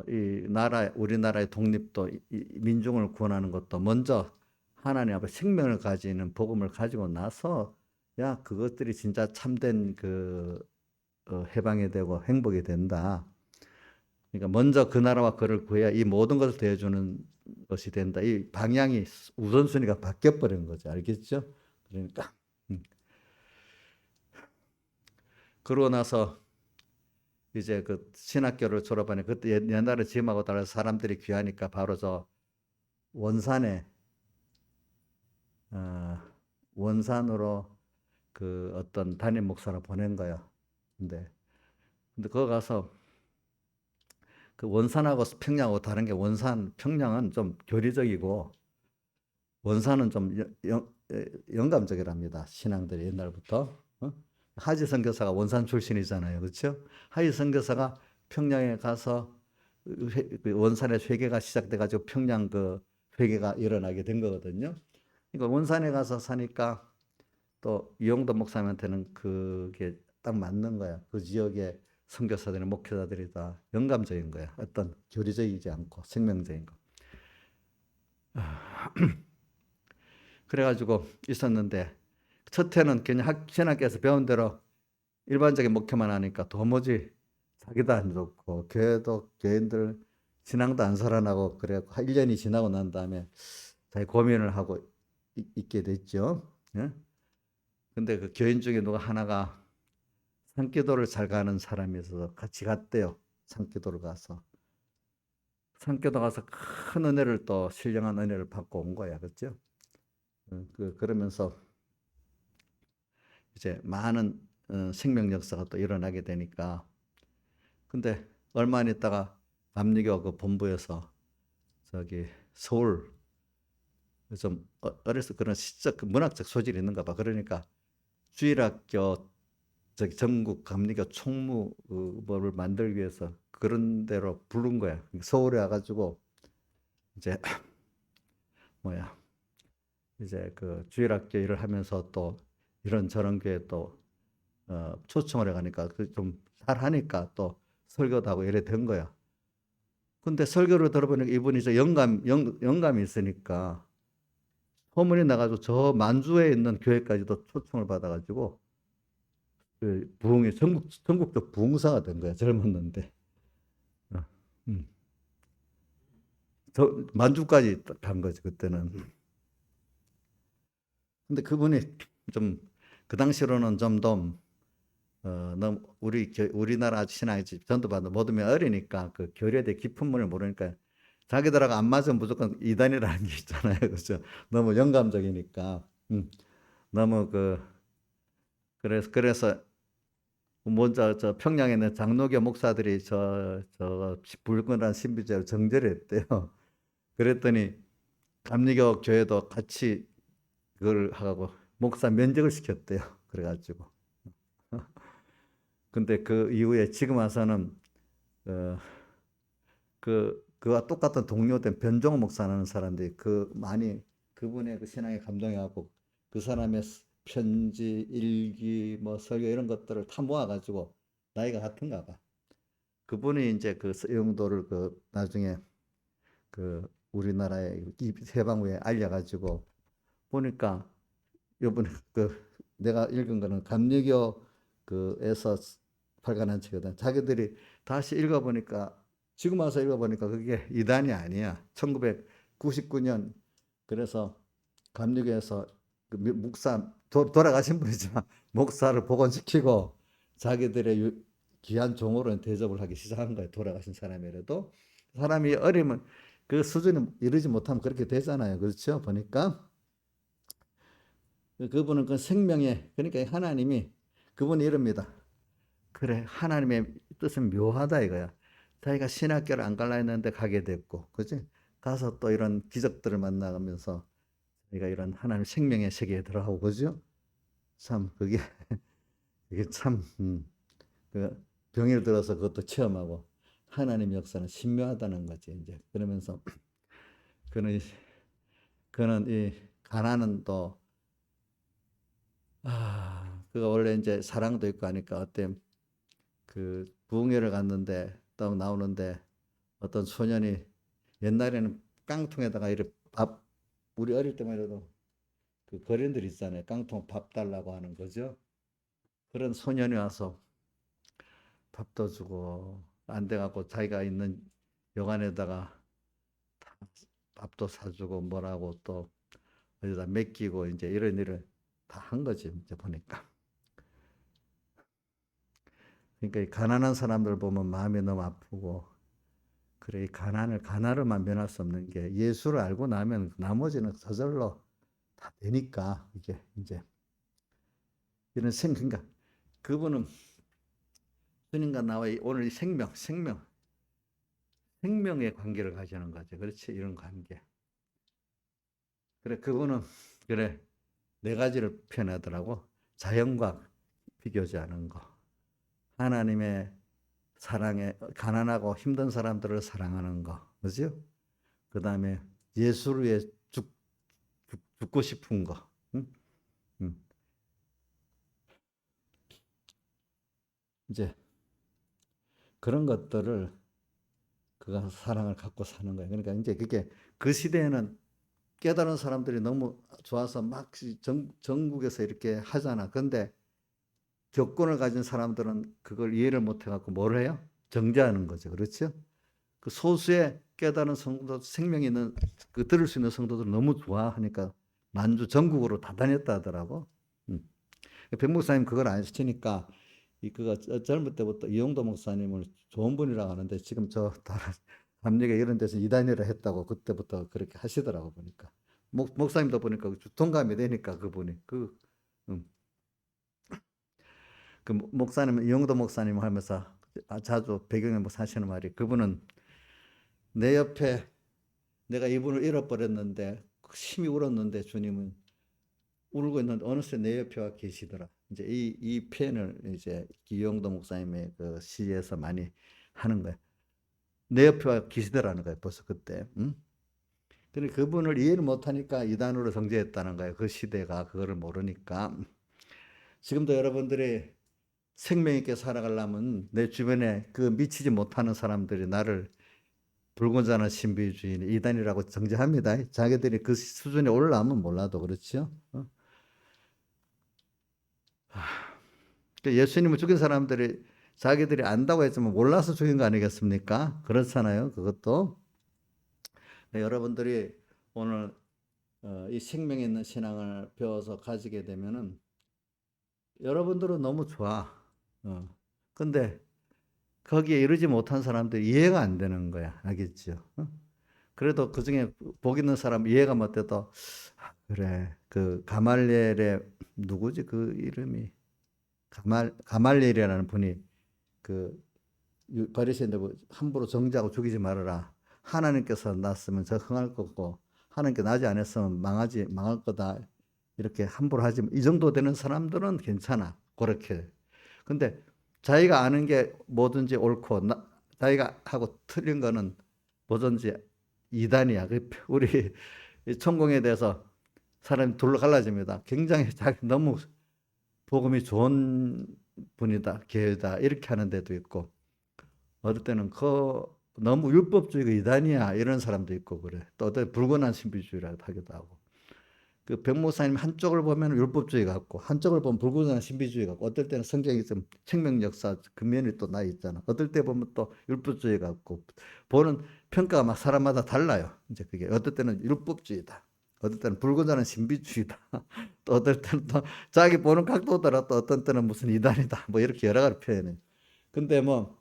이 나라 우리나라의 독립도 민중을 구원하는 것도 먼저 하나님 앞에 생명을 가지는 복음을 가지고 나서 야 그것들이 진짜 참된 그 해방이 되고 행복이 된다. 그러니까 먼저 그 나라와 그를 구해야 이 모든 것을 대해주는 것이 된다. 이 방향이 우선순위가 바뀌어 버린 거죠. 알겠죠? 그러니까 그러고 나서 이제 그 신학교를 졸업하니 그때 옛날에 지금하고 달라서 사람들이 귀하니까 바로 저 원산에 원산으로 그 어떤 담임 목사를 보낸 거야. 근데 거기 가서 그 원산하고 평양하고 다른 게 평양은 좀 교리적이고 원산은 좀 영감적이랍니다. 신앙들이 옛날부터. 하지 선교사가 원산 출신이잖아요. 그렇죠? 하지 선교사가 평양에 가서 그 원산의 회개가 시작돼 가지고 평양 그 회개가 일어나게 된 거거든요. 그러니까 원산에 가서 사니까 또 이용도 목사님한테는 그게 딱 맞는 거야. 그 지역의 선교사들이 목회자들이 다 영감적인 거야. 어떤 교리적이지 않고 생명적인 거. 그래가지고 있었는데 첫 해는 그냥 신학교에서 배운 대로 일반적인 목회만 하니까 도무지 자기도 안 좋고 교회도 교인들 신앙도 안 살아나고 그래갖고 1년이 지나고 난 다음에 자기 고민을 하고 있게 됐죠. 예? 근데 그 교인 중에 누가 하나가 산기도를 잘 가는 사람이 있어서 같이 갔대요. 산기도를 가서. 산기도 가서 큰 은혜를 또 신령한 은혜를 받고 온 거야. 그렇죠? 그러면서 이제 많은 생명 역사가 또 일어나게 되니까 근데 얼마 안 있다가 감리교 그 본부에서 저기 서울 좀 어려서 그런 시적 그 문학적 소질이 있는가 봐. 그러니까 주일학교 저기 전국 감리교 총무를 만들기 위해서 그런 데로 부른 거야. 서울에 와가지고 이제 뭐야 이제 그 주일학교 일을 하면서 또 이런저런 교회 또 초청을 해가니까 그 좀 잘하니까 또 설교도 하고 이래 된 거야. 근데 설교를 들어보니까 이분이 저 영감이 있으니까 소문이 나가지고 저 만주에 있는 교회까지도 초청을 받아가지고 그 부흥이 전국적 부흥사가 된 거야. 젊었는데. 어, 음. 저 만주까지 간 거지 그때는. 근데 그분이 좀 그 당시로는 좀더 너무 우리나라 신앙이 전도받는 모든 어리니까 그 교리에 대해 깊은 문을 모르니까 자기들하고 안 맞으면 무조건 이단이라는 게 있잖아요. 그렇죠? 너무 영감적이니까. 너무 그래서 먼저 저 평양에 있는 장로교 목사들이 저 불건한 신비제를 정죄했대요. 그랬더니 감리교 교회도 같이 그걸 하고 목사 면직을 시켰대요. 그래가지고. 근데 그 이후에 지금 와서는 어, 그와 똑같은 동료된 변종호 목사라는 사람들이 많이 그분의 그 신앙에 감동해갖고 그 사람의 편지, 일기, 뭐 설교 이런 것들을 다 모아가지고 나이가 같은가 봐. 그분이 이제 그 영도를 그 나중에 그 우리나라의 해방 후에 알려가지고 보니까 요번에 그 내가 읽은 거는 감리교 그에서 발간한 책이거든. 자기들이 다시 읽어보니까 지금 와서 읽어보니까 그게 이단이 아니야. 1999년 그래서 감리교에서 그 목사 돌아가신 분이지만 목사를 복원시키고 자기들의 귀한 종으로 대접을 하기 시작한 거예요. 돌아가신 사람이라도 사람이 어리면 그 수준에 이르지 못하면 그렇게 되잖아요. 그렇죠? 보니까 그분은 그 생명의, 그러니까 하나님이, 그분이 이럽니다. 그래, 하나님의 뜻은 묘하다 이거야. 자기가 신학교를 안 갈라 했는데 가게 됐고, 그지? 가서 또 이런 기적들을 만나가면서 자기가 이런 하나님 생명의 세계에 들어가고, 그죠? 참, 그게 참, 그 병을 들어서 그것도 체험하고, 하나님 역사는 신묘하다는 거지, 이제. 그러면서, 그는, 그는 이 가나는 또, 그가 원래 이제 사랑도 있고 하니까 어때, 그 부흥회를 갔는데, 딱 나오는데, 어떤 소년이 옛날에는 깡통에다가 이렇게 밥, 우리 어릴 때만 해도 그 거린들 있잖아요. 깡통 밥 달라고 하는 거죠. 그런 소년이 와서 밥도 주고 안 돼갖고 자기가 있는 여관에다가 밥도 사주고 뭐라고 또 어디다 맡기고 이제 이런 일을 다 한 거지. 이제 보니까. 그러니까 이 가난한 사람들 보면 마음이 너무 아프고 그래 이 가난을만 면할 수 없는 게 예수를 알고 나면 나머지는 저절로 다 되니까 이게 이제 이런 그러니까 그분은 주님과 나와 오늘 이 생명의 관계를 가지는 거죠. 그렇지 이런 관계. 그래 그분은 그래 네 가지를 표현하더라고. 자연과 비교지 않은 거. 하나님의 사랑에 가난하고 힘든 사람들을 사랑하는 거. 그죠? 그다음에 예수를 위해 죽고 싶은 거. 응? 응. 이제 그런 것들을 그가 사랑을 갖고 사는 거예요. 그러니까 이제 그게 그 시대에는 깨달은 사람들이 너무 좋아서 막 전국에서 이렇게 하잖아. 근데 교권을 가진 사람들은 그걸 이해를 못 해갖고 뭘 해요? 정죄하는 거죠. 그렇죠? 그 소수의 깨달은 성도, 생명이 있는, 그 들을 수 있는 성도들 너무 좋아하니까 만주 전국으로 다 다녔다 하더라고. 음. 백 목사님 그걸 안 시키니까 그가 젊을 때부터 이용도 목사님을 좋은 분이라고 하는데 지금 저 다른 감리교 이런 데서 이단이라 했다고 그때부터 그렇게 하시더라고 보니까 목사님도 보니까 동감이 되니까 그분이 음, 그 목사님 이용도 목사님 하면서 자주 배경에 뭐 사시는 말이 그분은 내 옆에 내가 이분을 잃어버렸는데 심히 울었는데 주님은 울고 있는데 어느새 내 옆에 와 계시더라. 이제 이 표현을 이제 이용도 목사님의 그 시에서 많이 하는 거예요. 내 옆에 와 계시더라는 거예요. 벌써 그때. 근데 그분을 이해를 못하니까 이단으로 정죄했다는 거예요. 그 시대가 그거를 모르니까. 지금도 여러분들이 생명 있게 살아가려면 내 주변에 그 미치지 못하는 사람들이 나를 붉은 자는 신비주의 이단이라고 정죄합니다. 자기들이 그 수준에 올라오면 몰라도 그렇죠. 예수님을 죽인 사람들이 자기들이 안다고 했지만 몰라서 죽인 거 아니겠습니까? 그렇잖아요. 그것도 여러분들이 오늘 이 생명 있는 신앙을 배워서 가지게 되면은 여러분들은 너무 좋아. 근데 거기에 이르지 못한 사람들이 이해가 안 되는 거야. 알겠죠? 그래도 그 중에 복 있는 사람 이해가 못 돼도 그래 그 가말리엘의 누구지 그 이름이 가말리엘이라는 분이 그 바리새인들 함부로 정죄하고 죽이지 말아라. 하나님께서 났으면 저 흥할 거고 하나님께 나지 않았으면 망할 거다. 이렇게 함부로 하지 이 정도 되는 사람들은 괜찮아. 그렇게. 근데 자기가 아는 게 뭐든지 옳고 자기가 하고 틀린 거는 뭐든지 이단이야. 우리 천공에 대해서 사람이 둘로 갈라집니다. 굉장히 자기 너무 복음이 좋은 분이다, 교회다 이렇게 하는 데도 있고 어떨 때는 너무 율법주의가 이단이야 이런 사람도 있고 그래. 또 어떤 불건한 신비주의라고 하기도 하고. 그 백목사님 한쪽을 보면 율법주의 같고 한쪽을 보면 불건한 신비주의 같고 어떨 때는 성경이 좀 생명 역사 그 면이 또 나 있잖아. 어떨 때 보면 또 율법주의 같고 보는 평가가 막 사람마다 달라요. 이제 그게 어떨 때는 율법주의다. 어떨 때는 불건전한 신비주의다. 또 어떨 때는 또 자기 보는 각도에 따라 또 어떤 때는 무슨 이단이다. 뭐 이렇게 여러 가지 표현해. 근데 뭐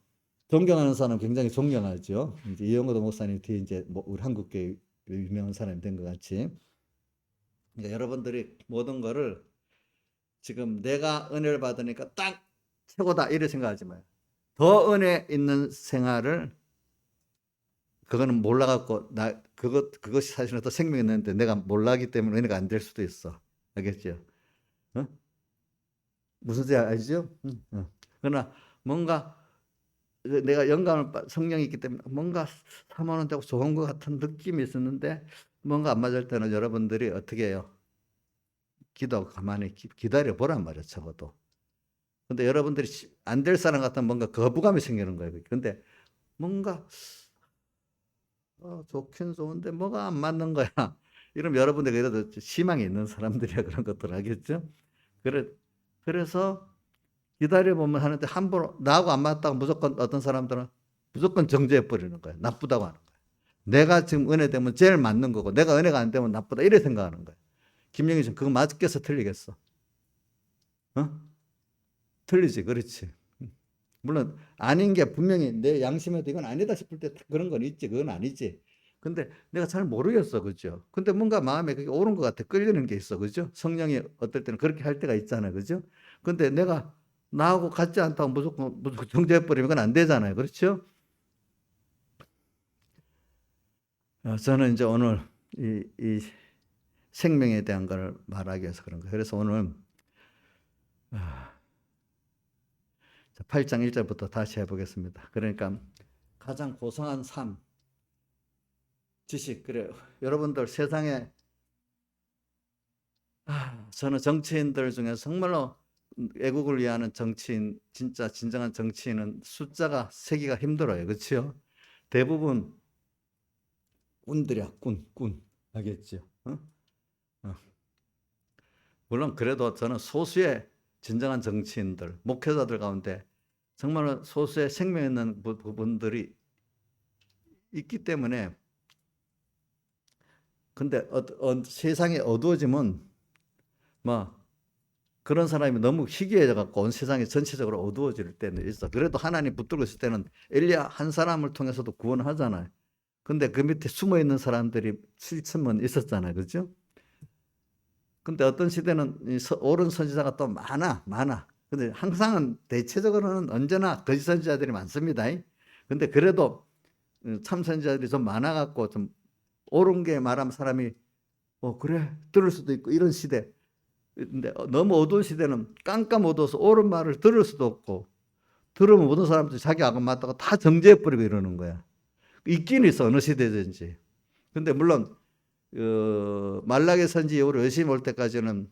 존경하는 사람 굉장히 존경하죠. 이제 이영도 목사님 뒤에 이제 뭐 우리 한국계 유명한 사람이 된 것 같이. 그러니까 여러분들이 모든 거를 지금 내가 은혜를 받으니까 딱 최고다 이렇게 생각하지 마요. 더 은혜 있는 생활을 그거는 몰라갖고 그것이 사실은 더 생명이 있는데 내가 몰라기 때문에 은혜가 안 될 수도 있어. 알겠죠? 어? 무슨 뜻인지 알죠? 그러나 뭔가 내가 성령이 있기 때문에 뭔가 사모는 되고 좋은 것 같은 느낌이 있었는데 뭔가 안 맞을 때는 여러분들이 어떻게 해요? 기도하고 가만히 기다려 보란 말이야, 적어도. 근데 여러분들이 안 될 사람 같으면 뭔가 거부감이 생기는 거예요. 근데 뭔가 좋긴 좋은데 뭐가 안 맞는 거야. 이러면 여러분들이 그래도 희망이 있는 사람들이야 그런 것들 알겠죠? 그래서 기다려보면 하는데 함부로 나하고 안 맞다고 무조건 어떤 사람들은 무조건 정죄해 버리는 거야. 나쁘다고 하는 거야. 내가 지금 은혜 되면 제일 맞는 거고 내가 은혜가 안 되면 나쁘다 이래 생각하는 거야. 김영희 씨 그거 맞겠어 틀리겠어? 어? 틀리지 그렇지. 물론 아닌 게 분명히 내 양심에도 이건 아니다 싶을 때 그런 건 있지. 그건 아니지. 근데 내가 잘 모르겠어. 그죠? 근데 뭔가 마음에 그게 옳은 것 같아. 끌리는 게 있어. 그죠? 성령이 어떨 때는 그렇게 할 때가 있잖아요. 그죠? 근데 내가 나하고 같지 않다고 무조건 정죄해버리면 그건 안 되잖아요. 그렇죠? 저는 이제 오늘 이 생명에 대한 걸 말하기 위해서 그런 거예요. 그래서 오늘 8장 1절부터 다시 해보겠습니다. 그러니까 가장 고상한 삶, 지식, 그래 여러분들 세상에 저는 정치인들 중에 정말로 애국을 위하는 정치인, 진짜 진정한 정치인은 숫자가 세기가 힘들어요. 그렇죠? 대부분 꾼들이야, 꾼. 알겠죠? 어? 어. 물론 그래도 저는 소수의 진정한 정치인들, 목회자들 가운데 정말 소수의 생명 있는 부분들이 있기 때문에 근데 세상이 어두워지면 뭐 그런 사람이 너무 희귀해져 갖고 온 세상이 전체적으로 어두워질 때는 있어. 그래도 하나님 붙들고 있을 때는 엘리야 한 사람을 통해서도 구원을 하잖아요. 근데 그 밑에 숨어 있는 사람들이 7천만 있었잖아요. 그죠? 근데 어떤 시대는 옳은 선지자가 또 많아. 근데 항상은 대체적으로는 언제나 거짓 선지자들이 많습니다. 근데 그래도 참 선지자들이 좀 많아갖고 좀 옳은 게 말하면 사람이 그래 들을 수도 있고 이런 시대. 근데 너무 어두운 시대는 깜깜 어두워서 옳은 말을 들을 수도 없고 들으면 모든 사람들이 자기 악은 맞다고 다 정죄해버리고 이러는 거야. 있긴 있어 어느 시대든지. 근데 물론 말라기 선지 이후로 여신이 올 때까지는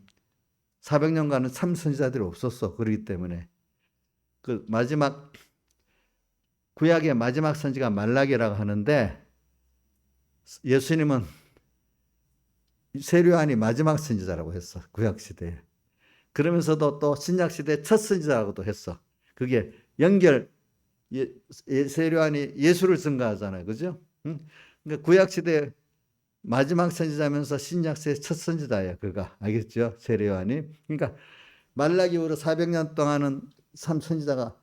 400년간은 참 선지자들이 없었어. 그렇기 때문에 그 마지막 구약의 마지막 선지가 말라기라고 하는데 예수님은 세례요한이 마지막 선지자라고 했어. 구약 시대에. 그러면서도 또 신약 시대 첫 선지자라고도 했어. 그게 연결 세례요한이 예수를 증거하잖아요. 그죠? 그러니까 구약 시대 마지막 선지자면서 신약 시대 첫 선지자예요. 그가. 알겠죠? 세례요한이. 그러니까 말라기 이후로 400년 동안은 참 선지자가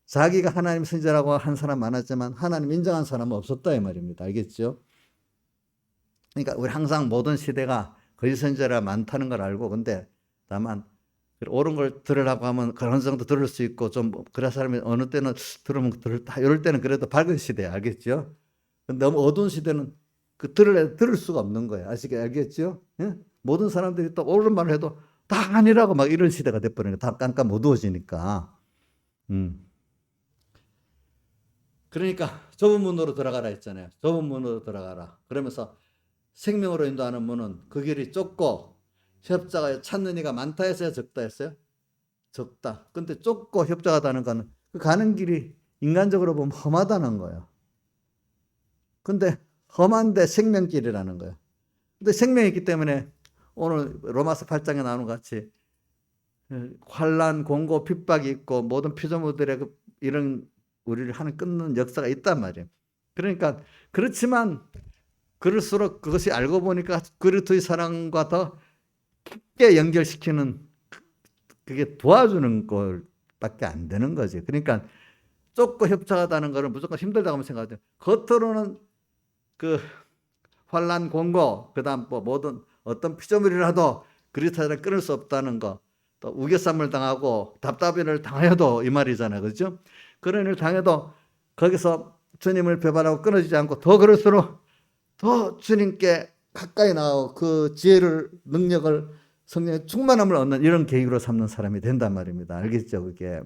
자기가 하나님 선지자라고 한 사람 많았지만 하나님 인정한 사람은 없었다 이 말입니다. 알겠죠? 그러니까 우리 항상 모든 시대가 거짓 선지자가 많다는 걸 알고 근데 다만 옳은 걸 들으려고 하면 그런 정도 들을 수 있고 좀 그런 사람이 어느 때는 들으면 들을다 이럴 때는 그래도 밝은 시대 알겠죠? 너무 어두운 시대는 들을 수가 없는 거예요. 알겠죠? 예? 모든 사람들이 또 옳은 말을 해도 다 아니라고 막 이런 시대가 돼버리니까 다 깜깜 어두워지니까. 그러니까 좁은 문으로 들어가라 했잖아요. 좁은 문으로 들어가라. 그러면서 생명으로 인도하는 문은 그 길이 좁고 협자가 찾는 이가 많다 했어요? 적다 했어요? 적다. 근데 좁고 협자하다는 거는 그 가는 길이 인간적으로 보면 험하다는 거예요. 근데 험한데 생명길이라는 거예요. 근데 생명이 있기 때문에 오늘 로마서 8장에 나오는 것 같이 환란, 공고, 핍박이 있고 모든 피조물들의 이런 우리를 하는 끊는 역사가 있단 말이에요. 그러니까 그렇지만 그럴수록 그것이 알고 보니까 그리스도의 사랑과 더 깊게 연결시키는 그게 도와주는 것밖에 안 되는 거지. 그러니까 좁고 협착하다는 것은 무조건 힘들다고 생각하죠. 겉으로는 그 환란 공고 그다음 뭐 모든 어떤 피조물이라도 그리스도를 끊을 수 없다는 거, 또 우겨쌈을 당하고 답답을 당하여도 이 말이잖아요. 그렇죠? 그런 일을 당해도 거기서 주님을 배반하고 끊어지지 않고 더 그럴수록 더 주님께 가까이 나가고 그 지혜를, 능력을, 성령의 충만함을 얻는 이런 계기로 삼는 사람이 된단 말입니다. 알겠죠? 그게.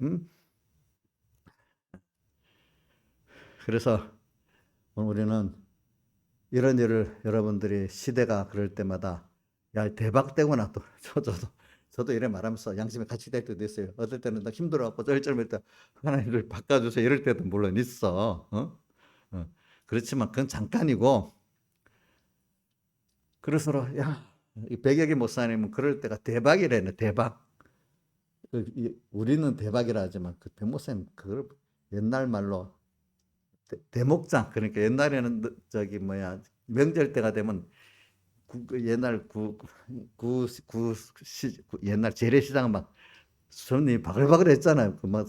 그래서 우리는 이런 일을 여러분들이 시대가 그럴 때마다 야 대박되구나 또 저도 이래 말하면서 양심에 같이 될 때도 있어요. 어떨 때는 나 힘들어갖고 쩔쩔맬 때 하나님을 바꿔주세요 이럴 때도 물론 있어. 그렇지만 그건 잠깐이고 그래서 이 백여기 목사님은 그럴 때가 대박이래네. 대박. 우리는 대박이라 하지만 그 백목사님 그걸 옛날 말로 대목장, 그러니까 옛날에는 저기 뭐야 명절 때가 되면 옛날 옛날 재래시장은 막 손님이 바글바글 했잖아요. 그 막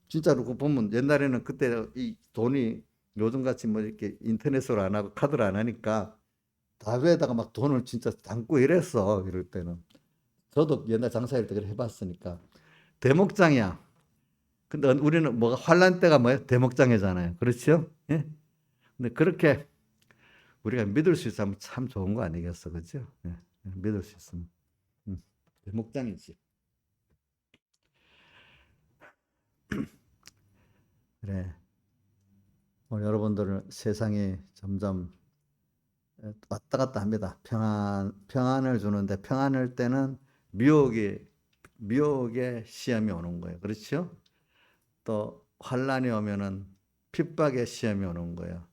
진짜로 그 보면 옛날에는 그때 이 돈이 요즘같이 뭐 이렇게 인터넷으로 안 하고 카드로 안 하니까 다배에다가 막 돈을 진짜 담고 이랬어. 이럴 때는 저도 옛날 장사할 때 그래 해봤으니까 대목장이야. 근데 우리는 뭐가 환란 때가 뭐예요? 대목장이잖아요. 그렇죠? 예? 근데 그렇게 우리가 믿을 수 있으면 참 좋은 거 아니겠어, 그죠? 예, 믿을 수 있으면 대목장이지. 그래. 오늘 여러분들은 세상이 점점 왔다 갔다 합니다. 평안을 주는데 평안할 때는 미혹의 시험이 오는 거예요. 그렇죠? 또 환란이 오면은 핍박의 시험이 오는 거예요.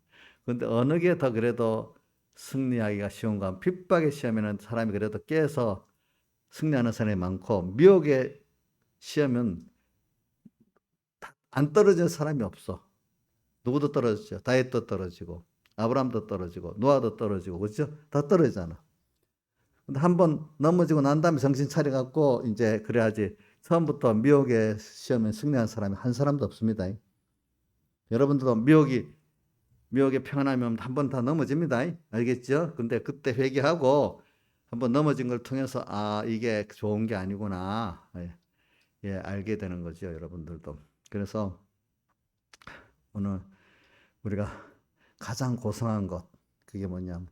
근데 어느 게 더 그래도 승리하기가 쉬운가 하면 핍박의 시험에는 사람이 그래도 깨서 승리하는 사람이 많고 미혹의 시험은 안 떨어진 사람이 없어. 누구도 떨어지죠. 다윗도 떨어지고 아브라함도 떨어지고 노아도 떨어지고 그렇죠? 다 떨어지잖아. 근데 한번 넘어지고 난 다음에 정신 차려갖고 이제 그래야지 처음부터 미혹의 시험에 승리한 사람이 한 사람도 없습니다. 여러분들도 미혹의 평안하면 한 번 다 넘어집니다. 알겠죠? 근데 그때 회개하고 한번 넘어진 걸 통해서 아 이게 좋은 게 아니구나. 예, 알게 되는 거죠, 여러분들도. 그래서 오늘 우리가 가장 고상한 것 그게 뭐냐면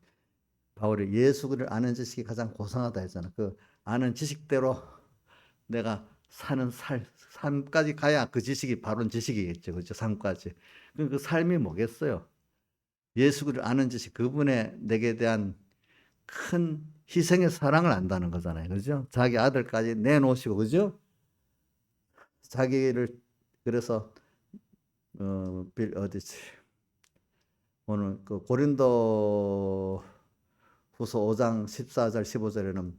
바울이 예수를 아는 지식이 가장 고상하다 했잖아. 그 아는 지식대로 내가 사는 삶까지 가야 그 지식이 바른 지식이겠죠. 그렇죠? 삶까지. 그 삶이 뭐겠어요? 예수를 아는 지식, 그분의 내게 대한 큰 희생의 사랑을 안다는 거잖아요. 그죠? 자기 아들까지 내놓으시고, 그죠? 자기를, 그래서, 어디지? 오늘 그 고린도 후서 5장 14절, 15절에는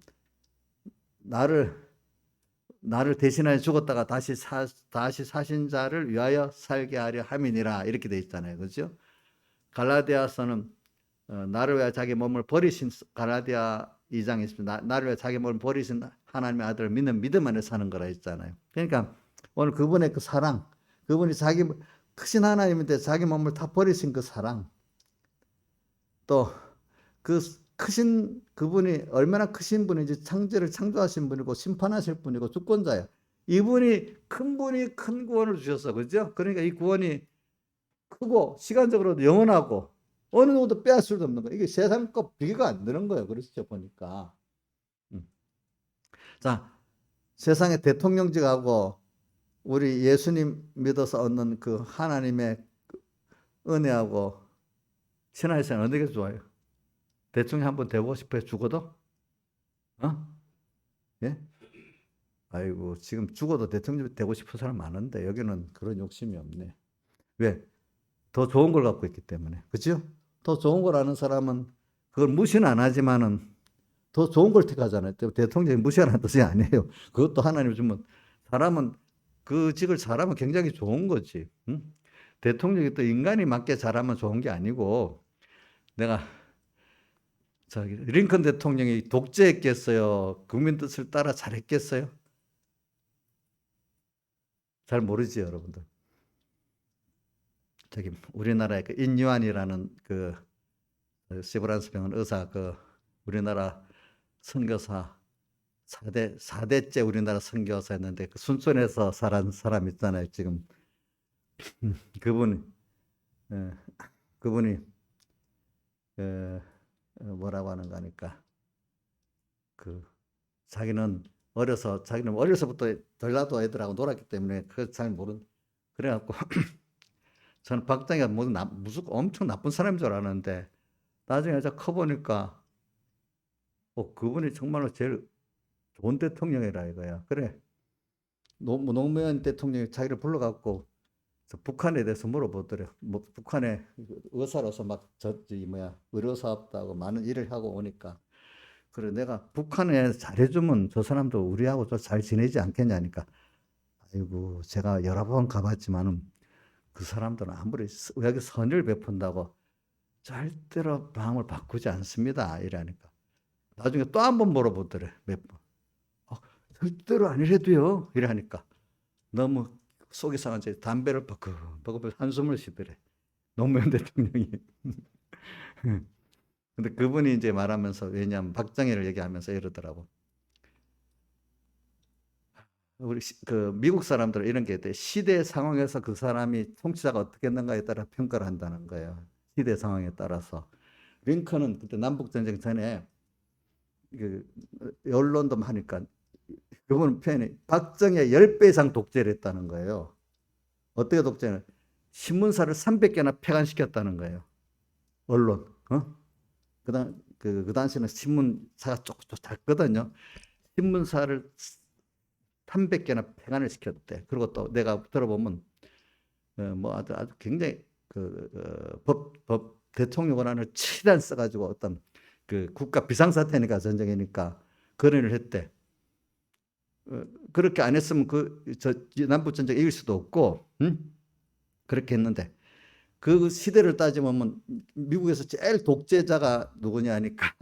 나를 대신하여 죽었다가 다시 사신 자를 위하여 살게 하려 함이니라. 이렇게 돼 있잖아요. 그죠? 갈라디아서는 나를 위하여 자기 몸을 버리신 갈라디아 2장에 있습니다. 나를 위하여 자기 몸을 버리신 하나님의 아들을 믿는 믿음 안에 사는 거라 했잖아요. 그러니까 오늘 그분의 그 사랑, 그분이 자기 크신 하나님인데 자기 몸을 다 버리신 그 사랑, 또 그 크신 그분이 얼마나 크신 분인지 창조를 창조하신 분이고 심판하실 분이고 주권자예요. 이분이 큰 분이 큰 구원을 주셨어. 그죠? 그러니까 이 구원이 크고 시간적으로도 영원하고 어느 누구도 빼앗을 수 없는 거예요. 이게 세상 것 비교가 안 되는 거예요. 그렇죠? 보니까. 자, 세상의 대통령직하고 우리 예수님 믿어서 얻는 그 하나님의 은혜하고 신앙의 생활 어느 게 좋아요? 대통령 한번 되고 싶어요? 죽어도? 어? 예? 아이고, 지금 죽어도 대통령 되고 싶은 사람 많은데 여기는 그런 욕심이 없네. 왜? 더 좋은 걸 갖고 있기 때문에. 그죠? 더 좋은 걸 아는 사람은 그걸 무시는 안 하지만은 더 좋은 걸 택하잖아요. 대통령이 무시하라는 뜻이 아니에요. 그것도 하나님 주면 사람은 그 직을 잘하면 굉장히 좋은 거지. 응? 대통령이 또 인간이 맞게 잘하면 좋은 게 아니고 내가 저기 링컨 대통령이 독재했겠어요? 국민 뜻을 따라 잘했겠어요? 잘 모르지 여러분들. 저기 우리나라의 그 인유한이라는 그 시브란스 병원 의사 그 우리나라 선교사 4대째 우리나라 선교사였는데 그 순천에서 살은 사람 있잖아요. 지금 그분이 예, 그분이 어, 뭐라고 하는 거니까 그 자기는 어려서부터 전라도 애들하고 놀았기 때문에 그 잘 모른 그래갖고 저는 박정희가 무슨 엄청 나쁜 사람인 줄 알았는데 나중에 저 커보니까 그분이 정말로 제일 좋은 대통령이라 이거야. 그래. 노무현 대통령이 자기를 불러갖고 북한에 대해서 물어보더래. 뭐 북한에 의사로서 의료사업도 하고 많은 일을 하고 오니까 그래 내가 북한에 잘해주면 저 사람도 우리하고 좀 잘 지내지 않겠냐니까 아이고 제가 여러 번 가봤지만은 그 사람들은 아무리 여기 선의를 베푼다고 절대로 마음을 바꾸지 않습니다. 이러니까 나중에 또 한 번 물어보더래. 몇 번. 절대로 아니래도요. 이러니까 너무 속이 상한지 담배를 버벅 한숨을 쉬더래. 노무현 대통령이. 근데 그분이 이제 말하면서 왜냐하면 박정희를 얘기하면서 이러더라고. 우리 그 미국 사람들은 이런 게 있대. 시대 상황에서 그 사람이 통치자가 어떻게 했는가에 따라 평가를 한다는 거예요. 시대 상황에 따라서. 링컨은 그때 남북전쟁 전에 그 언론도 하니까 그분 표현이 박정희의 10배 이상 독재를 했다는 거예요. 어떻게 독재는? 신문사를 300개나 폐간시켰다는 거예요. 언론. 그 당시에는 신문사가 조금 작거든요. 신문사를 300개나 폐간을 시켰대. 그리고 또 내가 들어보면 뭐 아주 굉장히 법 대통령 권한을 최대한 써가지고 어떤 그 국가 비상사태니까 전쟁이니까 건의를 했대. 그렇게 안 했으면 남북 전쟁 이길 수도 없고, 그렇게 했는데 그 시대를 따지면 미국에서 제일 독재자가 누구냐니까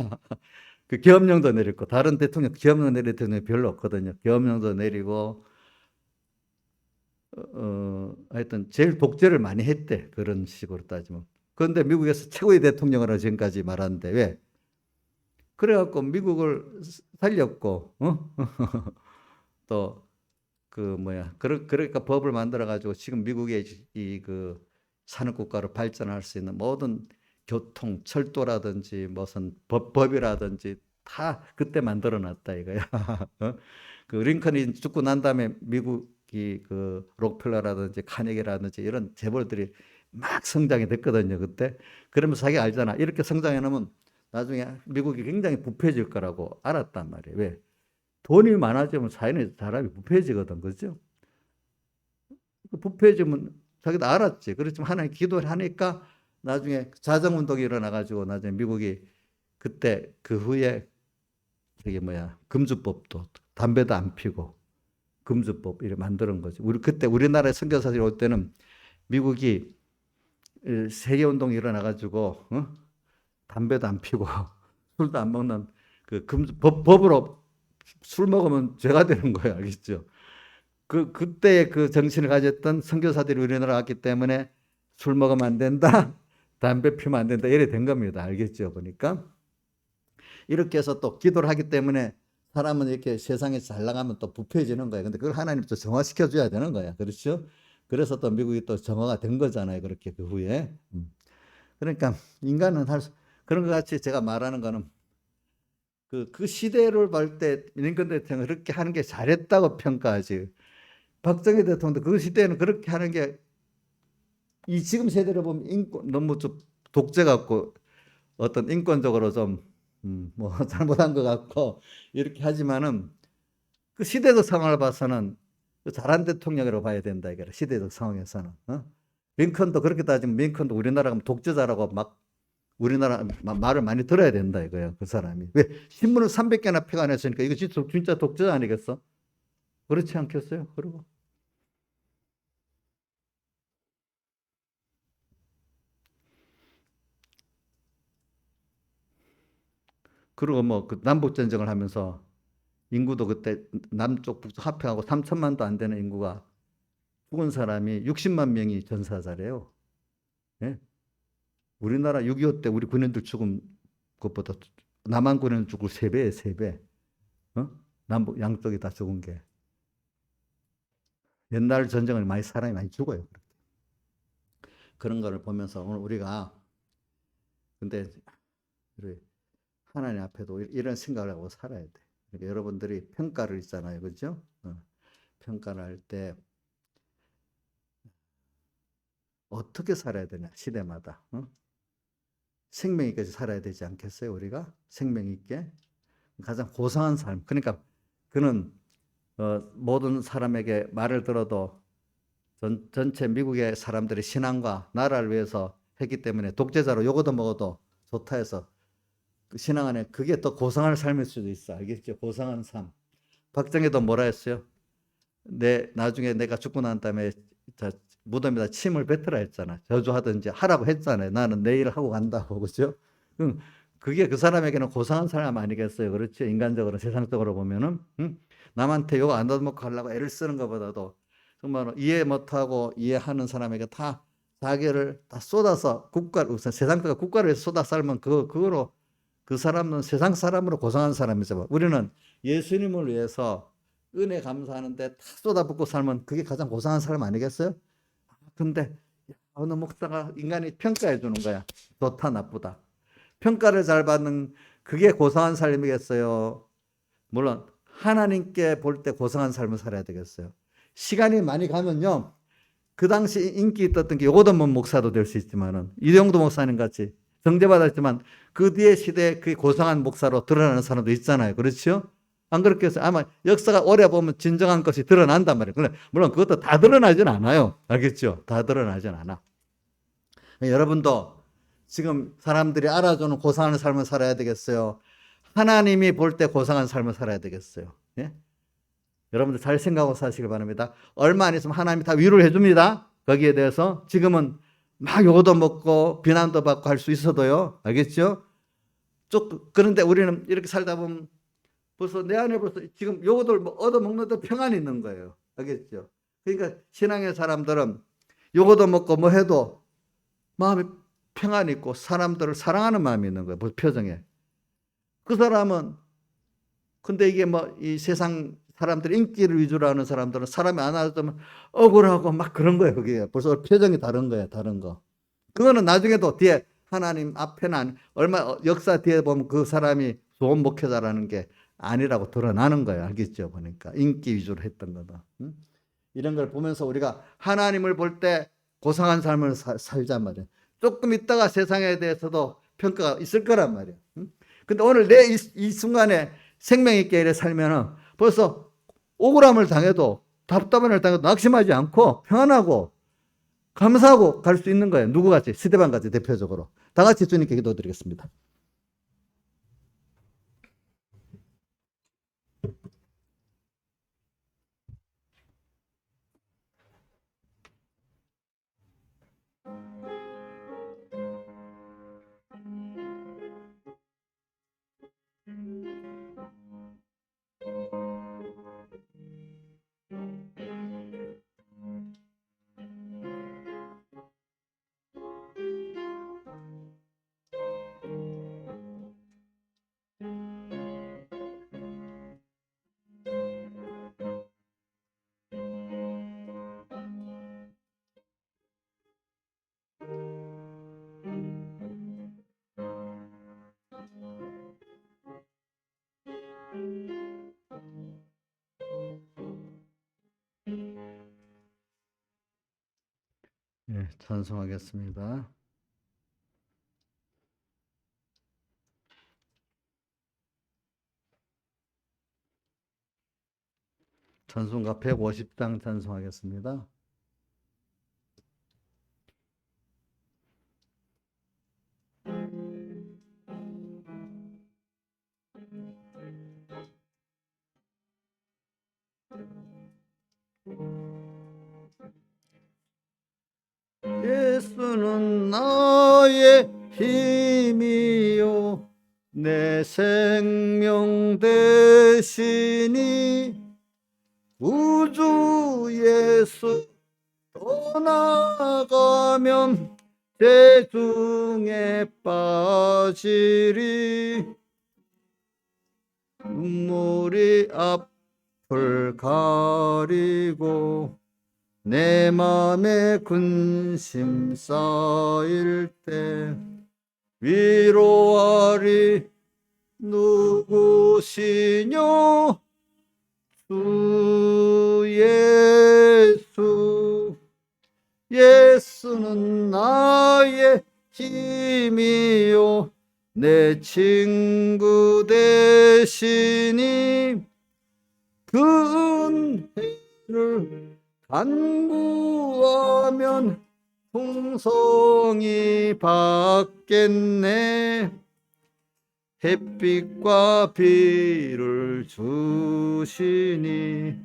그 계엄령도 내렸고 다른 대통령 계엄령 내릴 대통령이 별로 없거든요. 계엄령도 내리고 하여튼 제일 독재를 많이 했대. 그런 식으로 따지면. 그런데 미국에서 최고의 대통령으로 지금까지 말하는데 왜? 그래갖고 미국을 살렸고 또 그러니까 법을 만들어 가지고 지금 미국의 그 산업국가로 발전할 수 있는 모든 교통, 철도라든지 무슨 법이라든지 다 그때 만들어 놨다 이거야. 그 링컨이 죽고 난 다음에 미국이 그 록펠러라든지 카네기라든지 이런 재벌들이 막 성장이 됐거든요, 그때. 그러면서 자기가 알잖아. 이렇게 성장해 놓으면 나중에 미국이 굉장히 부패해질 거라고 알았단 말이에요. 왜? 돈이 많아지면 사람이 부패해지거든, 그죠? 부패해지면 자기도 알았지. 그렇지만 하나님 기도를 하니까 나중에 자정운동이 일어나가지고 나중에 미국이 그때 그 후에 금주법도 담배도 안 피고 금주법 이렇게 만드는 거지. 그때 우리나라에 선교사들이 올 때는 미국이 세계운동이 일어나가지고 담배도 안 피고 술도 안 먹는 그 법으로 술 먹으면 죄가 되는 거예요. 알겠죠? 그때의 그 정신을 가졌던 선교사들이 우리나라 왔기 때문에 술 먹으면 안 된다. 담배 피우면 안 된다. 이래 된 겁니다. 알겠죠? 보니까. 이렇게 해서 또 기도를 하기 때문에 사람은 이렇게 세상에 잘 나가면 또 부패해지는 거예요. 근데 그걸 하나님 또 정화시켜 줘야 되는 거야. 그렇죠? 그래서 또 미국이 또 정화가 된 거잖아요. 그렇게 그 후에. 그러니까 인간은 그런 것 같이 제가 말하는 거는 그 시대를 볼 때 링컨 대통령이 그렇게 하는 게 잘했다고 평가하지. 박정희 대통령도 그 시대에는 그렇게 하는 게 이 지금 세대를 보면 너무 좀 독재 같고 어떤 인권적으로 좀 뭐 잘못한 것 같고 이렇게 하지만은 그 시대적 상황을 봐서는 잘한 대통령이라고 봐야 된다 이거라. 시대적 상황에서는. 링컨도 그렇게 따지면 링컨도 우리나라가 독재자라고 막 우리나라 말을 많이 들어야 된다 이거예요. 그 사람이. 왜 신문을 300개나 폐간했으니까 이거 진짜 독재자 아니겠어? 그렇지 않겠어요? 그리고 뭐 그 남북 전쟁을 하면서 인구도 그때 남쪽 북쪽 합해하고 3천만도 안 되는 인구가 죽은 사람이 60만 명이 전사자래요. 예? 우리나라 6.25 때 우리 군인들 죽은 것보다 남한군은 죽고 3배에 3배. 남북 양쪽이 다 죽은 게. 옛날 전쟁을 사람이 많이 죽어요. 그런 거를 보면서 오늘 우리가 근데 하나님 앞에도 이런 생각을 하고 살아야 돼. 그러니까 여러분들이 평가를 있잖아요. 그죠? 평가를 할 때 어떻게 살아야 되냐, 시대마다. 생명 있게 살아야 되지 않겠어요, 우리가? 생명 있게. 가장 고상한 삶. 그러니까 그는 모든 사람에게 말을 들어도 전체 미국의 사람들의 신앙과 나라를 위해서 했기 때문에 독재자로 요거도 먹어도 좋다 해서 그 신앙 안에 그게 더 고상한 삶일 수도 있어. 알겠죠? 고상한 삶. 박정희도 뭐라 했어요? 나중에 내가 죽고 난 다음에 무덤에다 침을 뱉으라 했잖아. 저주하든지 하라고 했잖아요. 나는 내 일을 하고 간다고. 그죠? 그게 그 사람에게는 고상한 삶 아니겠어요? 그렇죠? 인간적으로, 세상적으로 보면은. 남한테 욕 안 얻어먹고 하려고 애를 쓰는 것보다도 정말 이해 못하고 이해하는 사람에게 다 자기를 다 쏟아서 세상과 국가를 위해서 쏟아 살면 그거로 그 사람은 세상 사람으로 고상한 사람이죠. 우리는 예수님을 위해서 은혜 감사하는데 다 쏟아붓고 살면 그게 가장 고상한 사람 아니겠어요? 근데 어느 목사가 인간이 평가해 주는 거야. 좋다 나쁘다. 평가를 잘 받는 그게 고상한 삶이겠어요? 물론 하나님께 볼 때 고상한 삶을 살아야 되겠어요. 시간이 많이 가면요. 그 당시 인기 있었던 게 요고던문 목사도 될 수 있지만은 이정도 목사님 같이 정죄받았지만 그 뒤에 시대에 그 고상한 목사로 드러나는 사람도 있잖아요. 그렇죠? 안 그렇게 해서 아마 역사가 오래 보면 진정한 것이 드러난단 말이에요. 물론 그것도 다 드러나진 않아요. 알겠죠? 다 드러나진 않아. 여러분도 지금 사람들이 알아주는 고상한 삶을 살아야 되겠어요? 하나님이 볼 때 고상한 삶을 살아야 되겠어요? 예? 여러분들 잘 생각하고 사시길 바랍니다. 얼마 안 있으면 하나님이 다 위로를 해줍니다. 거기에 대해서 지금은 막 욕도 먹고 비난도 받고 할 수 있어도요. 알겠죠? 그런데 우리는 이렇게 살다 보면 벌써 내 안에 벌써 지금 요거들 얻어먹는데 평안이 있는 거예요. 알겠죠? 그러니까 신앙의 사람들은 요거도 먹고 뭐 해도 마음에 평안이 있고 사람들을 사랑하는 마음이 있는 거예요. 표정에. 그 사람은 근데 이게 이 세상 사람들 인기를 위주로 하는 사람들은 사람이 안 알아주면 억울하고 막 그런 거예요. 그게 벌써 표정이 다른 거예요. 다른 거. 그거는 나중에도 뒤에 하나님 앞에는 얼마 역사 뒤에 보면 그 사람이 좋은 목회자라는 게 아니라고 드러나는 거예요. 알겠죠? 보니까 인기 위주로 했던 거다. 이런 걸 보면서 우리가 하나님을 볼 때 고상한 삶을 살자 말이에요. 조금 있다가 세상에 대해서도 평가가 있을 거란 말이에요. 근데 오늘 이 순간에 생명 있게 이래 살면은 벌써 억울함을 당해도 답답함을 당해도 낙심하지 않고 평안하고 감사하고 갈 수 있는 거예요. 누구같이? 스데반같이 대표적으로. 다 같이 주님께 기도드리겠습니다. 네, 찬송하겠습니다. 찬송가 150장 찬송하겠습니다. 예수는 나의 힘이요 내 생명 되시니 우주 예수 떠나가면 대중에 빠지리 눈물이 앞을 가리고 내 맘에 근심 쌓일 때 위로하리 누구시뇨 주 예수. 예수는 나의 힘이요 내 친구 되시니 그 은혜를 간구하면 풍성히 받겠네. 햇빛과 비를 주시니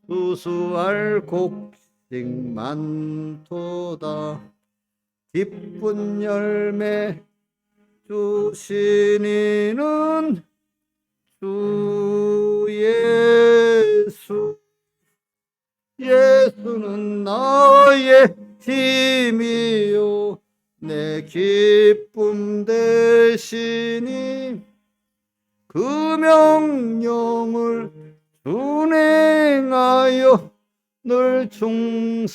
수수할 곡식 많도다. 기쁜 열매 주시니는 주 예수. 예수는 나의 힘이요 내 기쁨 되시니 그 명령을 준행하여 늘 충성하겠네.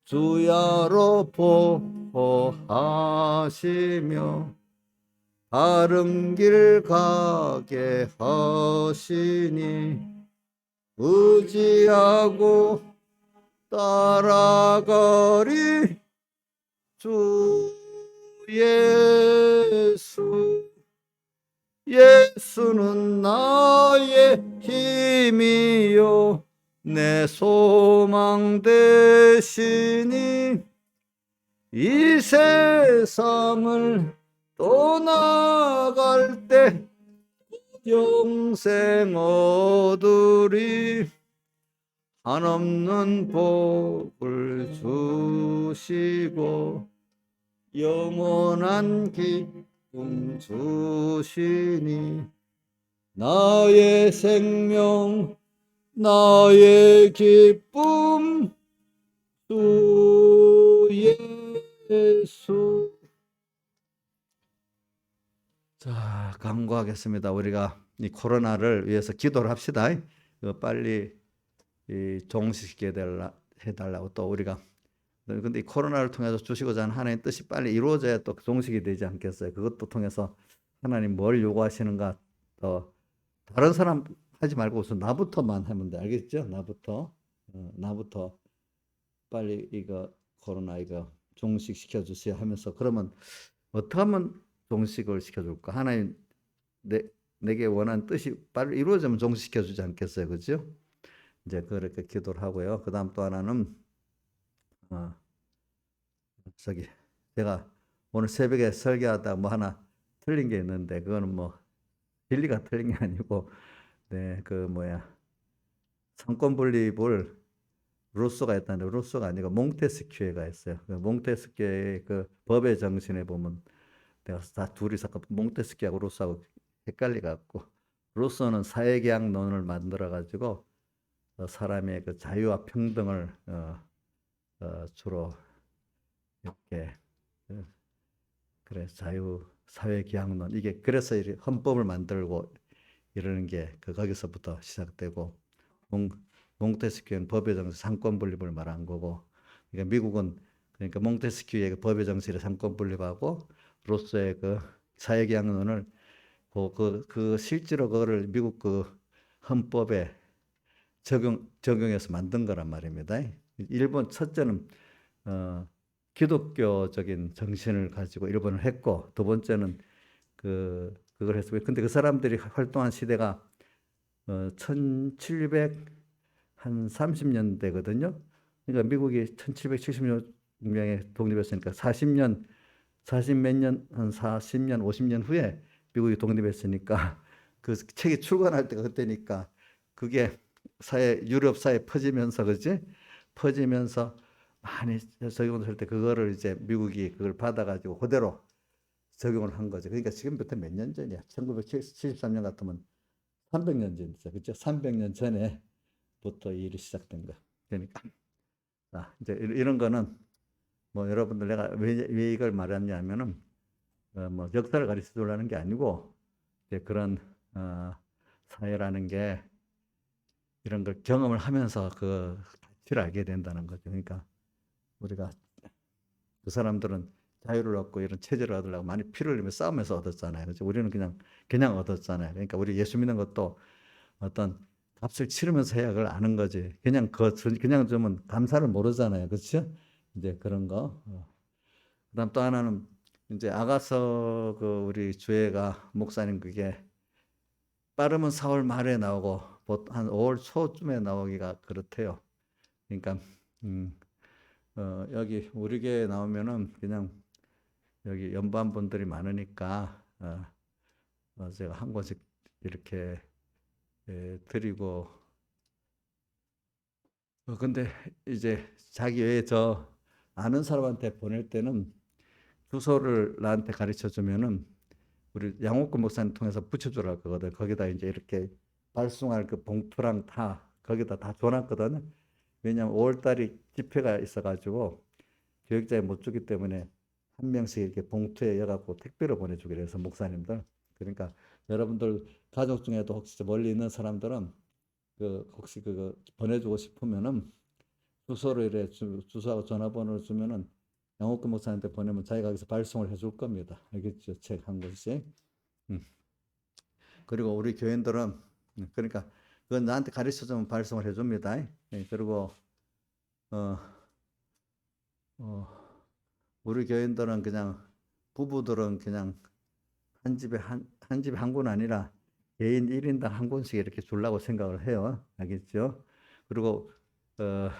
주야로 보호하시며 바른 길 가게 하시니 의지하고 따라가리 주 예수. 예수는 나의 힘이요 내 소망 되시니 이 세상을 떠나갈 때 영생 얻으리. 한없는 복을 주시고 영원한 기쁨 주시니 나의 생명 나의 기쁨 주 예수. 자, 간구하겠습니다. 우리가 이 코로나를 위해서 기도를 합시다. 빨리 종식시켜 해달라고 또 우리가. 근데 이 코로나를 통해서 주시고자 하는 하나님의 뜻이 빨리 이루어져야 또 종식이 되지 않겠어요? 그것도 통해서 하나님 뭘 요구하시는가. 또 다른 사람 하지 말고 우선 나부터만 하면 돼. 알겠죠? 나부터 빨리 이거 코로나 이거 종식시켜 주세요 하면서, 그러면 어떻게 하면 종식을 시켜줄까? 하나님 내게 원하는 뜻이 빨리 이루어지면 종식시켜 주지 않겠어요? 그죠? 이제 그렇게 기도를 하고요. 그 다음 또 하나는 제가 오늘 새벽에 설교하다 뭐 하나 틀린 게 있는데, 그거는 뭐 진리가 틀린 게 아니고, 상권 분립을 루소가 했다는데 루소가 아니고 몽테스키에가 했어요. 몽테스키의 그 법의 정신에 보면 내가 다 둘이서 몽테스키하고 루소하고 헷갈려갖고, 루소는 사회계약론을 만들어 가지고 사람의 그 자유와 평등을 주로 이렇게 그래 자유 사회계약론, 이게 그래서 헌법을 만들고 이러는 게 거기서부터 시작되고, 몽테스키는 법의 정신 상권 분립을 말한 거고, 그러니까 미국은 그러니까 몽테스키의 법의 정신을 상권 분립하고 로스의 그 사회계약론을 실제로 그거를 미국 그 헌법에 적용해서 만든 거란 말입니다. 일본 첫째는 기독교적인 정신을 가지고 일본을 했고, 두 번째는 그걸 했어요. 근데 그 사람들이 활동한 시대가 1730년대거든요. 그러니까 미국이 1776년에 독립했으니까 40년, 한 40년, 50년 후에 미국이 독립했으니까 그 책이 출간할 때가 그때니까 그게 유럽 사회에 퍼지면서, 그지? 퍼지면서 많이 적용을 할 때 그거를 이제 미국이 그걸 받아가지고 그대로 적용을 한 거죠. 그러니까 지금부터 몇 년 전이야? 1973년 같으면 300년 전이죠. 그죠? 300년 전에부터 일이 시작된 거. 그러니까 이제 이런 거는 뭐 여러분들 내가 왜 이걸 말했냐면은 뭐 역사를 가르쳐 주려는 게 아니고 이제 그런 사회라는 게 이런 걸 경험을 하면서 그 가치를 알게 된다는 거죠. 그러니까 우리가 그 사람들은 자유를 얻고 이런 체제를 얻으려고 많이 피를 흘리며 싸우면서 얻었잖아요. 그렇죠? 우리는 그냥 얻었잖아요. 그러니까 우리 예수 믿는 것도 어떤 값을 치르면서 해야 그걸 아는 거지. 그냥 주면 감사를 모르잖아요. 그렇죠? 이제 그런 거. 그다음 또 하나는 이제 아가서 그 우리 주회가 목사님 그게 빠르면 4월 말에 나오고 한 5월 초쯤에 나오기가 그렇대요. 그러니까 여기 우리 교회 나오면은 그냥 여기 연반 분들이 많으니까 제가 한 권씩 이렇게 드리고 근데 이제 자기 외에 저 아는 사람한테 보낼 때는 주소를 나한테 가르쳐 주면은 우리 양옥근 목사님 통해서 붙여주라 그거든. 거기다 이제 이렇게 발송할 그 봉투랑 다 거기다 다 줘놨거든. 왜냐하면 5월 달이 집회가 있어가지고 교육자에 못 주기 때문에 한 명씩 이렇게 봉투에 여갖고 택배로 보내주기로 해서 목사님들. 그러니까 여러분들 가족 중에도 혹시 멀리 있는 사람들은 그 혹시 그거 보내주고 싶으면은 주소를 이래 주소하고 전화번호를 주면은 양옥근 목사님한테 보내면 자기가 거기서 발송을 해줄 겁니다. 알겠죠? 책 한 권씩. 음. 그리고 우리 교인들은 그러니까 그건 나한테 가르쳐 주면 발송을 해줍니다. 그리고 어, 우리 교인들은 그냥 부부들은 그냥 한 집에 한 권 아니라 개인 1인당 한 권씩 이렇게 주려고 생각을 해요. 알겠죠? 그리고 어,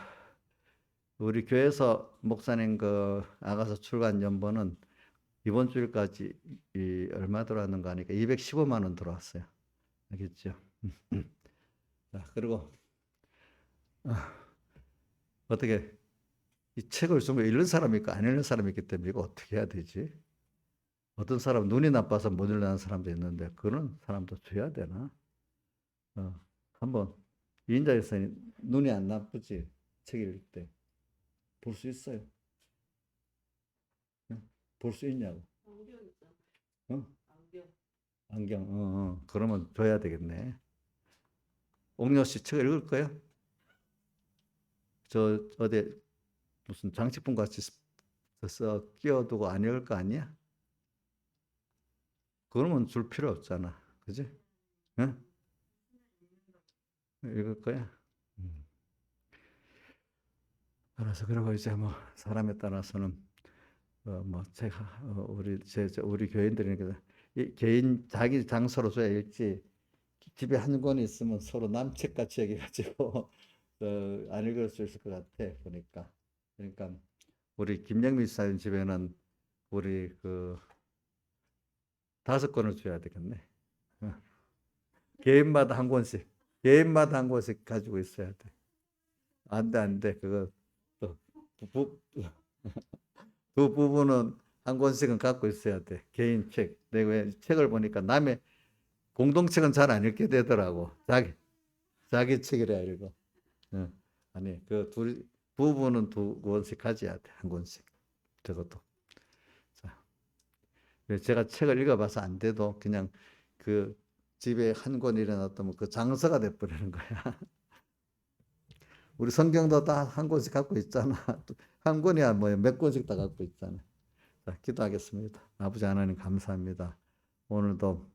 우리 교회에서 목사님 그 아가서 출간 연보는 이번 주일까지 얼마 들어왔는가 하니까 215만 원 들어왔어요. 알겠죠? 자, 그리고 어떻게 이 책을 좀 읽는 사람이 있고 안 읽는 사람이 있기 때문에 이거 어떻게 해야 되지? 어떤 사람은 눈이 나빠서 못 읽는 사람도 있는데 그런 사람도 줘야 되나? 한번 이인자 일사님 눈이 안 나쁘지? 책 읽을 때 볼 수 있어요? 볼 수 있냐고? 어? 안경. 그러면 줘야 되겠네. 옥녀 씨 책 읽을 거예요? 저 어디 무슨 장식품 같이 써 끼워두고 안 읽을 거 아니야? 그러면 줄 필요 없잖아. 그지? 응? 읽을 거야? 음. 알아서 그러고 이제 뭐 사람에 따라서는 뭐 제가 우리 교인들이니까 이 개인 자기 장소로 줘야 읽지 집에 한 권 있으면 서로 남책 같이 얘기해가지고 안 읽을 수 있을 것 같아 보니까. 그러니까 우리 김영민 사님 집에는 우리 그 5권을 줘야 되겠네. 어. 개인마다 한 권씩, 개인마다 한 권씩 가지고 있어야 돼. 안 돼, 안 돼. 그거 또 부, 두 부부는 한 권씩은 갖고 있어야 돼. 개인 책. 내가 책을 보니까 남의 공동책은 잘 안 읽게 되더라고. 자기 책이라 읽어. 어. 아니, 그 부부는 두 권씩 가져야 돼. 한 권씩. 적어도. 자, 제가 책을 읽어봐서 안 돼도 그냥 그 집에 한 권 일어났다면 그 장서가 돼버리는 거야. 우리 성경도 다 한 권씩 갖고 있잖아. 한 권이야 뭐 몇 권씩 다 갖고 있잖아. 자, 기도하겠습니다. 아버지 하나님 감사합니다. 오늘도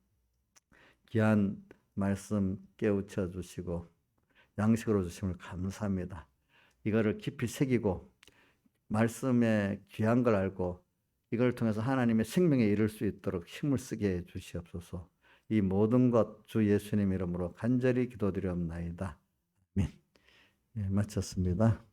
귀한 말씀 깨우쳐 주시고 양식으로 주심을 감사합니다. 이거를 깊이 새기고 말씀의 귀한 걸 알고 이걸 통해서 하나님의 생명에 이를 수 있도록 힘을 쓰게 해 주시옵소서. 이 모든 것 주 예수님 이름으로 간절히 기도드리옵나이다. 아멘. 예, 마쳤습니다.